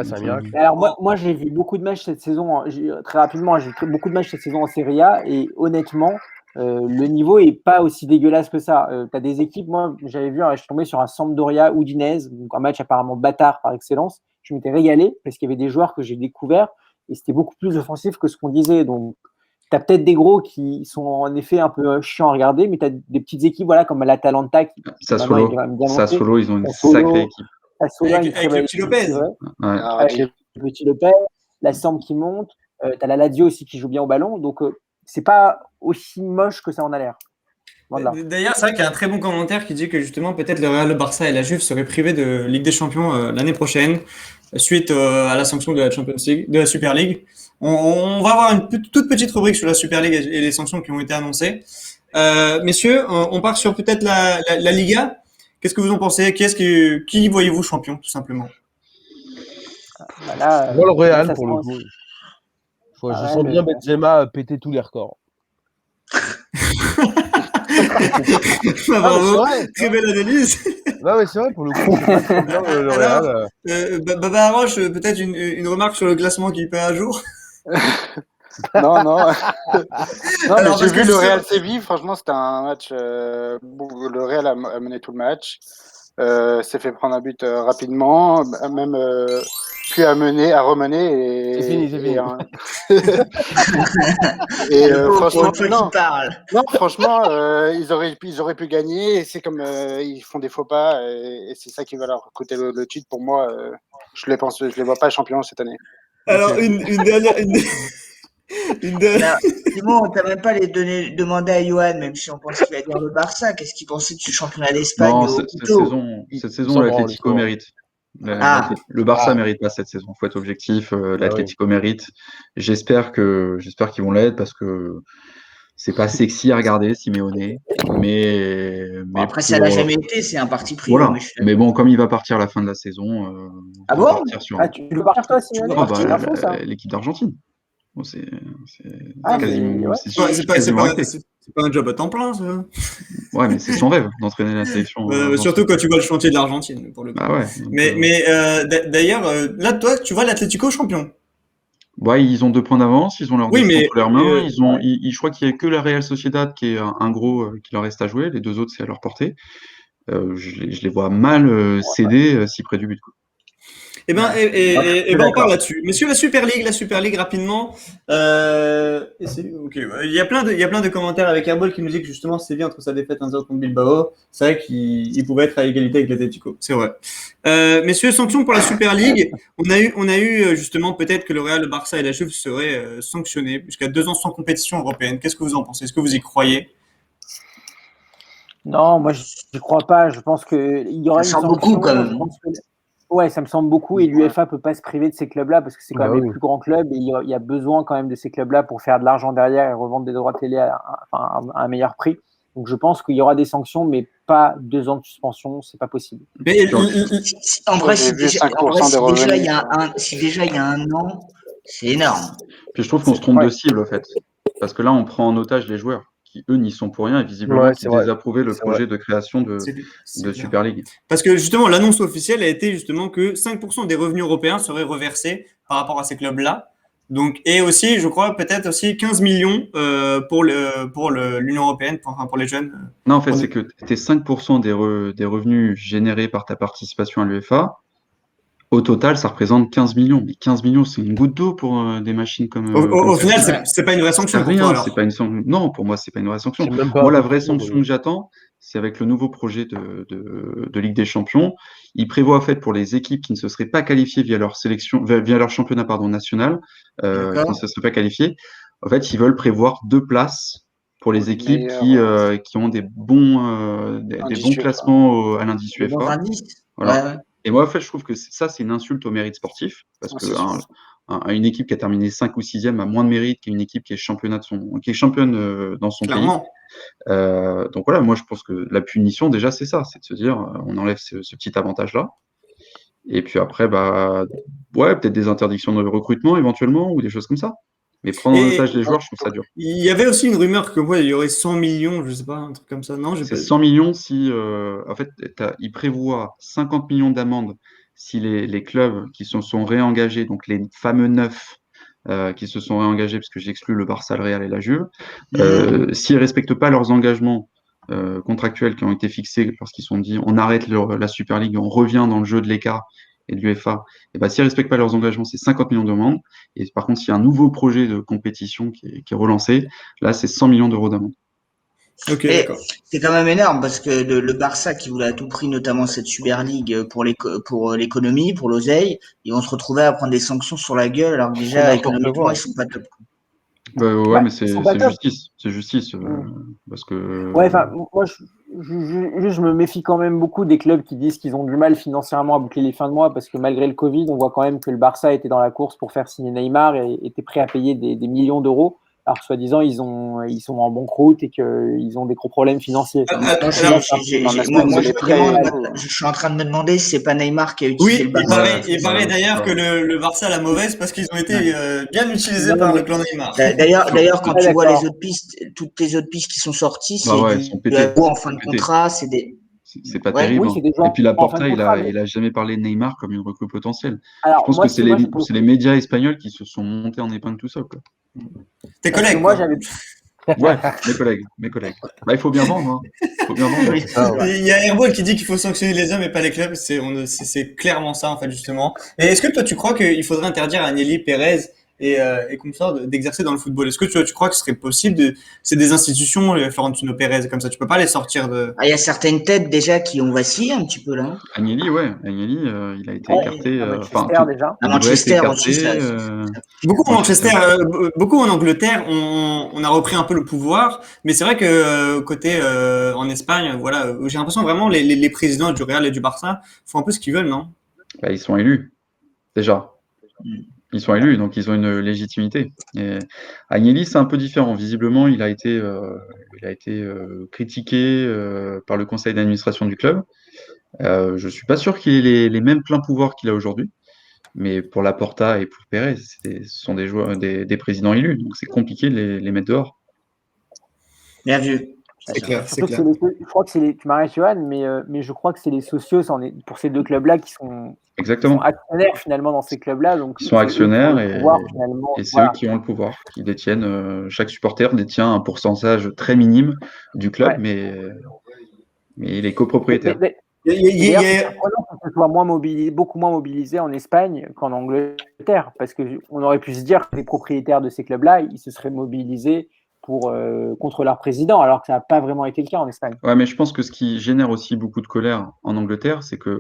C'est un miracle. Alors moi j'ai vu beaucoup de matchs cette saison. Très rapidement, j'ai vu beaucoup de matchs cette saison en Serie A et honnêtement, le niveau est pas aussi dégueulasse que ça. Tu as des équipes, moi j'avais vu, je suis tombé sur un Sampdoria Udinese, donc un match apparemment bâtard par excellence. Je m'étais régalé parce qu'il y avait des joueurs que j'ai découverts et c'était beaucoup plus offensif que ce qu'on disait. Donc as peut-être des gros qui sont en effet un peu chiants à regarder, mais tu as des petites équipes comme l'Atalanta qui maintenant est Sassuolo, quand même bien montée. Sassuolo, ils ont une Sassuolo, sacrée équipe. Sassuolo a une très Avec le belle petit équipe, Lopez. c'est vrai. Ouais. Avec le petit Lopez, la Samp qui monte, tu as la Lazio aussi qui joue bien au ballon, donc c'est pas aussi moche que ça en a l'air. Voilà. D'ailleurs, c'est vrai qu'il y a un très bon commentaire qui dit que justement, peut-être le Real, le Barça et la Juve seraient privés de Ligue des Champions l'année prochaine, suite à la sanction de la Champions League, de la Super League. On va avoir une toute petite rubrique sur la Super League et les sanctions qui ont été annoncées. Messieurs, on part sur peut-être la Liga. Qu'est-ce que vous en pensez? Qui voyez-vous champion, tout simplement? Là, Moi, le Real, ça pour se le passe. coup. Je Ah sens ouais, bien Benzema péter tous les records. Bravo, vrai, très belle analyse. Non, mais c'est vrai, pour le coup, je sais pas très bien le Alors, Real. Baba Arroche, peut-être une remarque sur le classement qui peut à jour. Non, non. Non, mais Alors, j'ai parce que vu le justement- Real Séville. Franchement, c'était un match où le Real a mené tout le match. S'est fait prendre un but rapidement, même puis à remener. C'est fini, c'est fini. Et Le pauvre, pour franchement, une fois qu'il parle. non, franchement, ils auraient pu gagner. Et c'est comme ils font des faux pas, et c'est ça qui va leur coûter le titre. Pour moi, je les vois pas champions cette année. Alors, une dernière. Une dernière. Alors, Simon, t'as même pas demandé à Johan, même si on pense qu'il va dire le Barça, qu'est-ce qu'il pensait de ce championnat d'Espagne Non, au cette couteau? saison, l'Atlético mérite. Le Barça mérite pas cette saison. Faut être objectif. L'Atlético mérite. J'espère qu'ils vont l'être parce que c'est pas sexy à regarder, Simeone. Bon, après, ça l'a jamais été, c'est un parti pris. Voilà. Mais je suis Mais bon, comme il va partir à la fin de la saison, Ah il va bon partir sur Ah, tu veux partir toi, Tu veux Simone? Ah, partir Info, ça. l'équipe d'Argentine. Bon, c'est Ah, quasiment, ouais. C'est quasiment acté. pas un job à temps plein, ça. Ouais, mais c'est son rêve d'entraîner la sélection. Surtout quand tu vois le chantier de l'Argentine, pour le coup. Ah ouais. Donc, Mais d'ailleurs, là, toi, tu vois l'Atlético champion. ouais, ils ont 2 points d'avance, ils ont leur Oui, destin mais entre leurs mains. Je crois qu'il n'y a que la Real Sociedad qui est un gros qui leur reste à jouer. Les deux autres, c'est à leur portée. Je les vois mal céder si près du but, quoi. Eh ben, on parle là-dessus. Messieurs, la Super League rapidement. Ok, il y a plein de commentaires avec Airball qui nous dit que justement Séville entre sa défaite 1-0 contre Bilbao, c'est vrai qu'il pouvait être à égalité avec l'Atlético. C'est vrai. Messieurs, sanctions pour la Super League. On a eu justement peut-être que le Real, le Barça et la Juve seraient sanctionnés jusqu'à 2 ans sans compétition européenne. Qu'est-ce que vous en pensez? Est-ce que vous y croyez? Non, moi je ne crois pas. Je pense qu'il y aura une Ça sent sanction. beaucoup, quand même. Je pense que... Ouais, ça me semble beaucoup. Et l'UEFA ne peut pas se priver de ces clubs-là parce que c'est quand même les plus grands clubs et il y a besoin quand même de ces clubs-là pour faire de l'argent derrière et revendre des droits télé à un meilleur prix. Donc je pense qu'il y aura des sanctions, mais pas 2 ans de suspension, c'est pas possible. Mais En vrai, J'ai vu 5% des revenus. si déjà il y a un an, c'est énorme. Puis je trouve qu'on se trompe de cible, en fait. Parce que là, on prend en otage les joueurs qui, eux, n'y sont pour rien et visiblement qui désapprouvaient le projet de création de Super League. Parce que justement, l'annonce officielle a été justement que 5% des revenus européens seraient reversés par rapport à ces clubs-là. Donc, et aussi, je crois, peut-être aussi 15 millions pour l'Union européenne, pour les jeunes. Non, en fait, c'est que tes 5% des revenus générés par ta participation à l'UEFA, au total, ça représente 15 millions. Mais 15 millions, c'est une goutte d'eau pour des machines comme. Au final, c'est pas une vraie sanction c'est pour rien, toi, alors. c'est pas une sanction. Non, pour moi, c'est pas une vraie sanction. C'est même pas Moi, un la peu vraie trop, sanction que j'attends, c'est avec le nouveau projet de Ligue des Champions. Il prévoit en fait pour les équipes qui ne se seraient pas qualifiées via leur sélection, via leur championnat national, qui ne se seraient pas qualifiées. En fait, ils veulent prévoir 2 places pour les équipes qui ont des bons classements à l'indice Bon UEFA. indice. Voilà. Ouais. Et moi, en fait, je trouve que ça, c'est une insulte au mérite sportif, parce que une équipe qui a terminé 5 ou 6e a moins de mérite qu'une équipe qui est championne dans son Clairement. pays. Donc voilà, moi, je pense que la punition, déjà, c'est ça, c'est de se dire, on enlève ce petit avantage-là. Et puis après, peut-être des interdictions de recrutement éventuellement, ou des choses comme ça. Mais prendre en otage les joueurs, je trouve ça dur. Il y avait aussi une rumeur que il y aurait 100 millions, je sais pas, un truc comme ça. Non, c'est 100 millions si, en fait, il prévoit 50 millions d'amendes si les clubs qui se sont réengagés, donc les fameux 9 qui se sont réengagés, parce que j'exclus le Barça, le Real et la Juve, s'ils ne respectent pas leurs engagements contractuels qui ont été fixés lorsqu'ils sont dit on arrête la Super League, on revient dans le jeu de l'écart et de l'UEFA, et bah, s'ils ne respectent pas leurs engagements, c'est 50 millions d'amendes. Et par contre, s'il y a un nouveau projet de compétition qui est relancé, là, c'est 100 millions d'euros d'amende. Ok, Mais d'accord. c'est quand même énorme parce que le Barça qui voulait à tout prix notamment cette Super League pour l'économie, pour l'oseille, ils vont se retrouver à prendre des sanctions sur la gueule alors que C'est déjà n'importe économiquement quoi. ils sont pas top. Bah, ouais, Bah, mais ils sont c'est pas top. justice. C'est justice. Parce Ouais, que. enfin, moi, je me méfie quand même beaucoup des clubs qui disent qu'ils ont du mal financièrement à boucler les fins de mois parce que malgré le Covid, on voit quand même que le Barça était dans la course pour faire signer Neymar et était prêt à payer des millions d'euros. Alors, soi-disant, ils sont en banqueroute et qu'ils ont des gros problèmes financiers. Ah, Donc, ah, Moi, alors, moi, c'est je les me prêts et demande, tout. je suis en train de me demander si c'est pas Neymar qui a utilisé oui, le Barça. il paraît Ouais, d'ailleurs c'est que pas- le Barça a la mauvaise parce qu'ils ont été Ouais. bien utilisés non, par mais, le clan Neymar. D'ailleurs, quand ah, tu vois les d'accord. autres pistes, toutes les autres pistes qui sont sorties, Bah c'est ouais, elles sont du pétées. Agüero en Elles fin sont de pétées. contrat, c'est des, C'est pas ouais. terrible, Oui, hein. c'est des Et gens puis en fin de Laporta, contrat. il a jamais parlé de Neymar comme une recrue potentielle. Je Alors, pense que moi, si, moi, pour le c'est les coup, médias espagnols qui se sont montés en épingle tout seuls, quoi. Tes parce que collègues, moi, quoi. j'avais. Ouais, mes collègues, mes collègues. Bah, il faut bien vendre, hein. Il faut bien vendre. Oui, C'est ça, c'est ouais. vrai. Il y a Airball qui dit qu'il faut sanctionner les hommes et pas les clubs. C'est clairement ça, en fait, justement. Et est-ce que toi, tu crois qu'il faudrait interdire à Nelly Pérez et comme ça d'exercer dans le football? Est-ce que tu crois que ce serait possible c'est des institutions, Florentino Pérez, comme ça, tu peux pas les sortir de. Ah, il y a certaines têtes déjà qui ont vacillé un petit peu là. Agnelli, ouais. Agnelli, il a été Ouais, écarté. à Enfin, Manchester déjà. À il devrait être Manchester aussi, écarté. Beaucoup en Manchester. Manchester, beaucoup en Angleterre, on a repris un peu le pouvoir, mais c'est vrai que côté en Espagne, voilà, j'ai l'impression vraiment les présidents du Real et du Barça font un peu ce qu'ils veulent, non? Bah, ils sont élus, déjà. Mm. Ils sont élus, donc ils ont une légitimité. Et Agnelli, c'est un peu différent. Visiblement, il a été critiqué par le conseil d'administration du club. Je suis pas sûr qu'il ait les mêmes pleins pouvoirs qu'il a aujourd'hui, mais pour Laporta et pour Pérez, ce sont des joueurs, des présidents élus, donc c'est compliqué de les mettre dehors. Bien vu. Ça, C'est ça. clair, c'est Surtout que clair. je crois que c'est tu m'arrêtes, Johan, mais je crois que c'est les socios pour ces deux clubs-là qui sont Exactement. actionnaires finalement dans ces clubs-là. Donc, Ils sont c'est eux qui ont actionnaires le pouvoir finalement. et c'est eux Voilà. qui ont le pouvoir, qui détiennent, chaque supporter détient un pourcentage très minime du club, Ouais. mais il est Mais, copropriétaire. Il et y d'ailleurs, c'est a- surprenant que ce soit beaucoup moins mobilisé en Espagne qu'en Angleterre, parce qu'on aurait pu se dire que les propriétaires de ces clubs-là, ils se seraient mobilisés contre leur président, alors que ça n'a pas vraiment été le cas en Espagne. Ouais, mais je pense que ce qui génère aussi beaucoup de colère en Angleterre, c'est que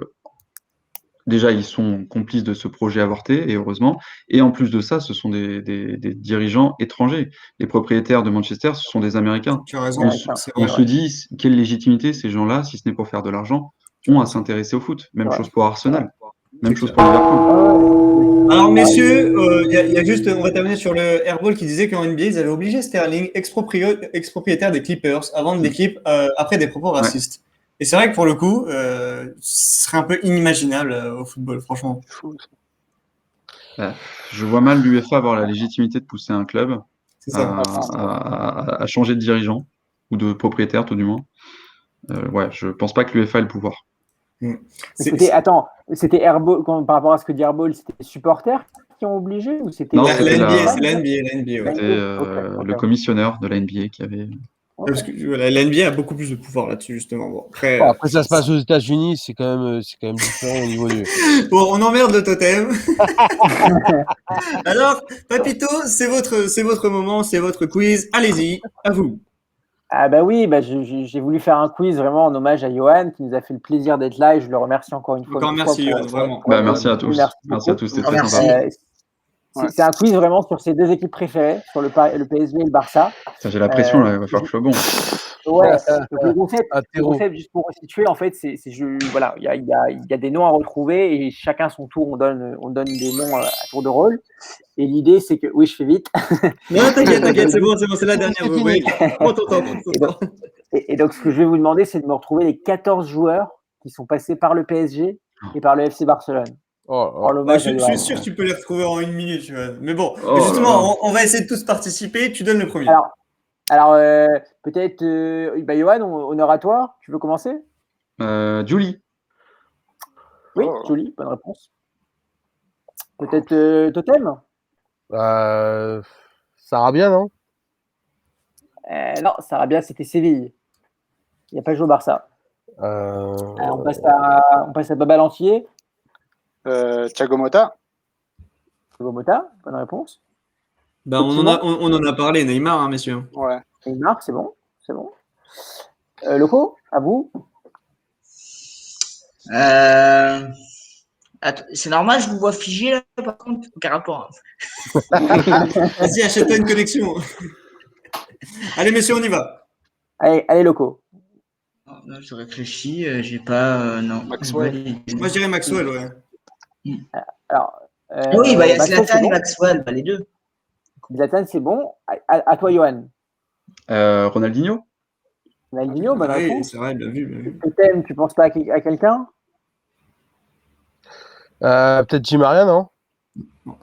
déjà, ils sont complices de ce projet avorté, et heureusement. Et en plus de ça, ce sont des dirigeants étrangers. Les propriétaires de Manchester, ce sont des Américains. Tu as raison, Américain. c'est On vrai. se dit, quelle légitimité ces gens-là, si ce n'est pour faire de l'argent, ont à s'intéresser au foot. Même Ouais. chose pour Arsenal, même C'est chose clair. pour Liverpool. Alors messieurs, il y a juste, on va terminer sur le Airball qui disait qu'en NBA, ils avaient obligé Sterling, ex-propriétaire des Clippers, à vendre l'équipe après des propos Ouais. racistes. Et c'est vrai que pour le coup, ce serait un peu inimaginable au football, franchement. Je vois mal l'UEFA avoir la légitimité de pousser un club C'est ça. à changer de dirigeant, ou de propriétaire tout du moins. Ouais, je pense pas que l'UEFA ait le pouvoir. Attends, c'était Airball, par rapport à ce que dit Airball, c'était les supporters qui ont obligé ou c'était Non, La c'était NBA, la, c'est la NBA, la NBA, ouais. c'était Ok. le commissionneur de la NBA qui avait. Parce que voilà, la NBA a beaucoup plus de pouvoir là-dessus, justement. Bon, après, Bon, après, ça se passe aux États-Unis, c'est quand même différent au niveau du. bon, on emmerde le totem. Alors, Papito, c'est votre moment, c'est votre quiz. Allez-y, à vous. Ah bah oui, j'ai voulu faire un quiz vraiment en hommage à Johan qui nous a fait le plaisir d'être là et je le remercie encore une fois. Encore merci, Johan, vraiment. Merci à tous. Merci Merci à beaucoup. tous, c'était Oh, très merci. sympa. C'est un quiz vraiment sur ses deux équipes préférées, sur le PSG et le Barça. Putain, j'ai la pression là, il va falloir que je sois bon. Ouais, donc le Terreau. concept, juste pour resituer, en fait, voilà, il y a des noms à retrouver et chacun son tour, on donne des noms à tour de rôle. Et l'idée, c'est que, oui, je fais vite. Non, t'inquiète, c'est bon, c'est la dernière. Oui. Prends ton temps. Et donc, ce que je vais vous demander, c'est de me retrouver les 14 joueurs qui sont passés par le PSG et par le FC Barcelone. Oh, l'hommage à Je Johan. suis sûr que tu peux les retrouver en une minute, tu vois. Mais bon, Oh justement, on va essayer de tous participer. Tu donnes le premier. Alors peut-être, Johan, honneur à toi. Tu veux commencer? Julie. Oui, Jolie, bonne réponse. Peut-être Totem? Sarah bien, non? Non, Sarabia, bien, c'était Séville. Il n'y a pas joué au Barça. On passe à Baba Lantier. Thiago Motta. Thiago Motta, bonne réponse. Bah, on en a parlé, Neymar, hein, messieurs. Ouais. Neymar, c'est bon. Loco, à vous. C'est normal, je vous vois figé là, par contre, aucun rapport. Vas-y, achète-toi une connexion. Allez, messieurs, on y va. Allez, Loco. Non, je réfléchis, j'ai pas. Non. Maxwell. Moi, je dirais Maxwell, ouais. Alors, Oui, il y a Maxwell, Zlatan et bon. Maxwell, les deux. Zlatan, c'est bon. À toi, Johan. Ronaldinho? Ronaldinho, bonne Oui, réponse. c'est vrai, bien vu. Totem, tu penses pas à quelqu'un? Peut-être Di Maria, non?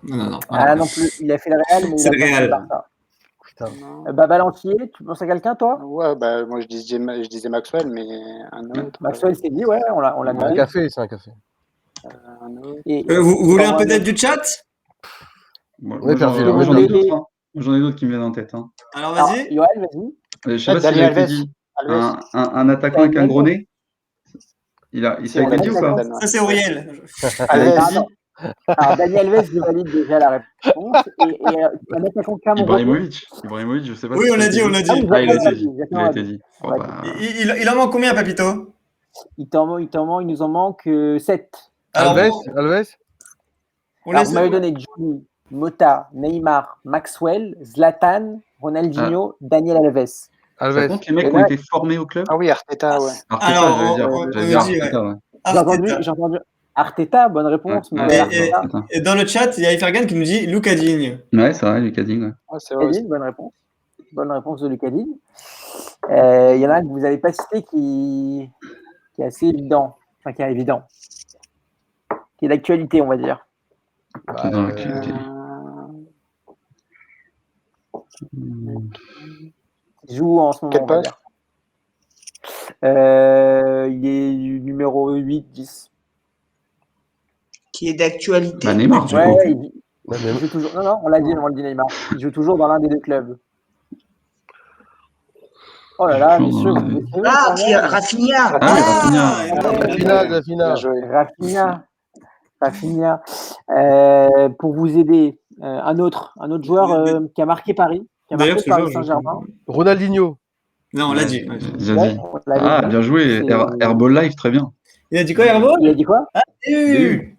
Non. Ah non plus, il a fait le Real, mais il C'est a le pas fait le Real. Barça. Putain. Valentier, tu penses à quelqu'un, toi? Ouais, bah, moi je disais Maxwell, mais un autre. Maxwell, c'est dit, ouais, on l'a C'est un demandé. café, c'est un café. Un autre. Vous voulez un peu d'aide du chat? Moi, On est perdu, là. j'en ai Ouais. d'autres. Hein. J'en ai d'autres qui me viennent en tête. Hein. Alors, Alors, vas-y. Johan, vas-y. Je sais pas si Dani il a été Alves. dit. Alves. Un attaquant avec un gros nez? Il C'est s'est été Alves, dit ou pas? Zlatan, ouais. Ça, c'est Auriel. Il a été Alves. dit? Alors, Dani Alves, je valide déjà la réponse. Et un attaquant camerounais. Ibrahimovic, je sais pas Oui, si on ça a l'a été dit, on l'a Ah dit. oui, Ah, il a été Zlatan, dit. Il a été dit. Oh, Ouais. bah, Il en manque combien, Papito? Il nous en manque 7. Alors, Alves? on Alors, laisse. vous m'avez donné Gianni, Motta, Neymar, Maxwell, Zlatan, Ronaldinho, Daniel Alves. ça Alves. compte les mecs Et qui ont là- été formés au club? Ah oui, Arteta, ouais. Arteta, Alors, j'allais dire. on J'allais dire dit, ouais. Arteta, ouais. Arteta. J'ai entendu Arteta, bonne réponse. Ouais, mais ouais, Arteta, Arteta. Et dans le chat, il y a Ifergan qui nous dit Lucas Digne. Ouais, c'est vrai, Lucas Digne. Ouais. Ouais, c'est vrai. Digne, bonne réponse. Bonne réponse de Lucas Digne. Il y en a un que vous n'avez pas cité qui est assez évident. Enfin, qui est évident. Qui est d'actualité, on va dire. Qui est dans l'actualité. Qui joue en ce moment, Quel on va poste? dire. Il est numéro 8-10. Qui est d'actualité. Bah, Neymar, du coup. Ouais, il Ouais, joue toujours. Non, on l'a dit, on le dit Neymar. Il joue toujours dans l'un des deux clubs. Oh là là, Toujours messieurs, dans vous l'un écrivez Ah, quand qui même. Rafinha. Ah, Rafinha. Rafinha. Bien joué. Rafinha. Pour vous aider, un autre joueur qui a marqué Paris, qui a D'ailleurs, marqué ce Paris joueur, Saint-Germain. Ronaldinho. Non, on l'a dit. J'ai Ouais, dit. on l'avait Ah, dit. bien joué. C'est- Herbal Life, très bien. Il a dit quoi, Herbo? Il a dit quoi? DU.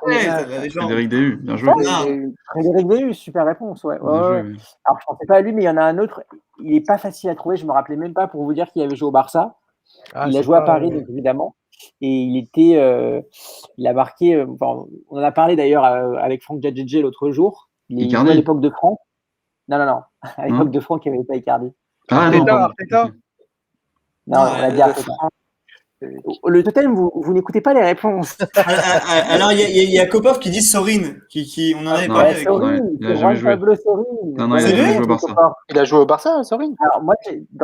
Ouais, la légende. Frédéric Déhu, bien joué. Ah. Frédéric Déhu, super réponse. Ouais. Bien Ouais, joué. ouais. Alors, je ne pensais pas à lui, mais il y en a un autre. Il n'est pas facile à trouver. Je ne me rappelais même pas pour vous dire qu'il avait joué au Barça. Ah, Il a c'est joué à pas, Paris, donc évidemment. Et il a marqué. On en a parlé d'ailleurs avec Franck Djadjedje l'autre jour. Il Icardi. jouait à l'époque de Franck. Non. À l'époque Non. de Franck, il n'y avait pas Icardi. Ah non, pardon. Arteta. Non, on l'a dit Arteta. Le totem, vous n'écoutez pas les réponses. Alors, il y a Kopov qui dit Sorin. On en avait Non. parlé Ouais, avec. Sorin, il a c'est jamais Juan joué. Pablo Sorin. Non, il a jamais joué au Barça. Il a joué au Barça, Sorin? Alors, moi,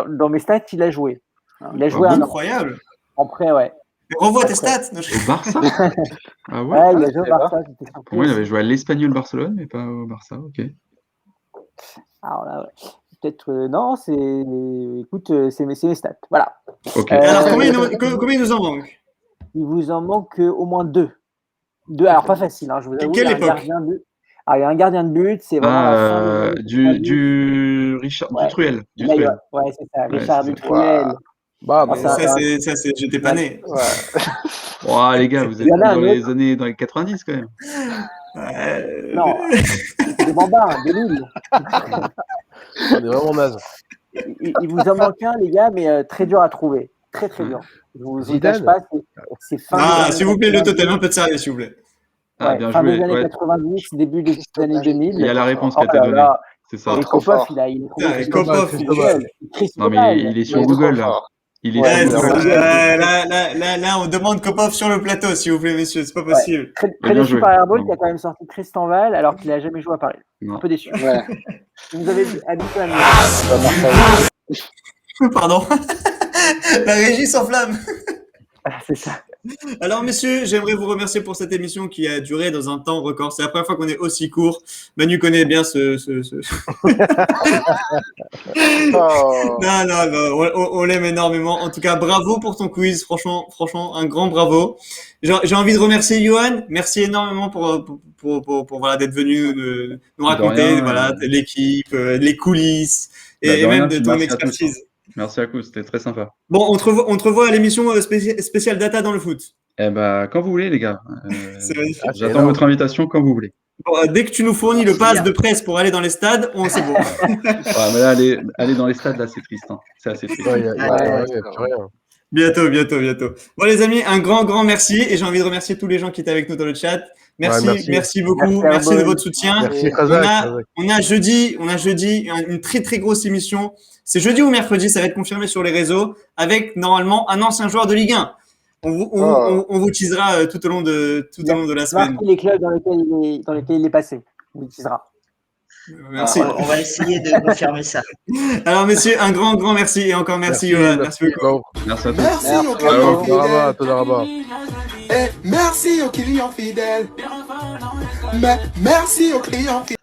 dans mes stats, il a joué. Il a joué bon un an. Incroyable. Après, ouais. Revois tes stats. Non, Au Barça? Ah ouais? Ouais, il a joué au c'est pas. Barça. j'étais surpris Pour moi, il aussi. avait joué à l'Espagnol Barcelone, mais pas au Barça. Ok. Alors là, ouais. Peut-être, non, écoute, c'est mes stats. Voilà. Ok. Alors, combien il nous en manque? Il vous en manque au moins deux. Alors, pas facile, hein, je vous avoue. Quelle il y a un époque? gardien de but. Alors, il y a un gardien de but, c'est vraiment la fin des années 90. Du Richard Ouais. Dutruel. Là, ouais, c'est ça. Ouais, Richard c'est ça. Dutruel. Bah, Ah, ça, J'étais pas né. Oh, les gars, vous Il êtes y en a un dans les années 90 quand même. Non, des bambins, de Lille. on est vraiment naze. Il vous en manque un, les gars, mais très dur à trouver. Très, très dur. Je vous le cache Zidane. pas, c'est fin des Ah, années s'il vous plaît, le 90. totem, un peu de sérieux, s'il vous plaît. Ah, Ouais, bien fin des joué. années Ouais. 90, début des années 2000. Il y a la réponse qui a Oh été là donnée. là. C'est ça. Et trop Kopov, fort. il a trouvé Putain, Chris Kopov, Towell. Chris Non, mais Towell. il est sur Il est trop Google là. fort. Il est Ouais, sur c'est Google. ça. Là, on demande Kopov sur le plateau, s'il vous plaît, messieurs. C'est pas possible. Très Bien déçu joué. par Airball Non. qui a quand même sorti Tristan Val alors qu'il n'a jamais joué à Paris. Non. Un peu déçu. Ouais. Vous avez habitué à mieux. Pas Marseille. Pardon. La régie s'enflamme. C'est ça. Alors, messieurs, j'aimerais vous remercier pour cette émission qui a duré dans un temps record. C'est la première fois qu'on est aussi court. Manu connaît bien ce... Oh. Non, on l'aime énormément. En tout cas, bravo pour ton quiz. Franchement, un grand bravo. J'ai envie de remercier Johan. Merci énormément pour voilà, d'être venu nous raconter voilà, l'équipe, les coulisses et même de ton expertise. Merci à tous, c'était très sympa. Bon, on te revoit à l'émission spéciale data dans le foot. Eh ben, quand vous voulez, les gars. C'est magnifique. J'attends votre invitation quand vous voulez. Bon, dès que tu nous fournis le pass de presse pour aller dans les stades, c'est bon. Ouais, mais là, aller dans les stades, là, c'est triste. Hein. C'est assez triste. Ouais, y a plus rien. Bientôt. Bon, les amis, un grand merci. Et j'ai envie de remercier tous les gens qui étaient avec nous dans le chat. Merci beaucoup. Merci de votre soutien. Merci, on a jeudi une très grosse émission. C'est jeudi ou mercredi, ça va être confirmé sur les réseaux, avec normalement un ancien joueur de Ligue 1. On vous teasera tout au long de la semaine. Les clubs dans lesquels il est passé. On vous teasera. Merci. On va essayer de confirmer ça. Alors, messieurs, un grand merci et encore merci, Johan. Merci beaucoup. Merci à tous. Merci aux clients fidèles. Et merci aux clients fidèles. Merci aux clients fidèles.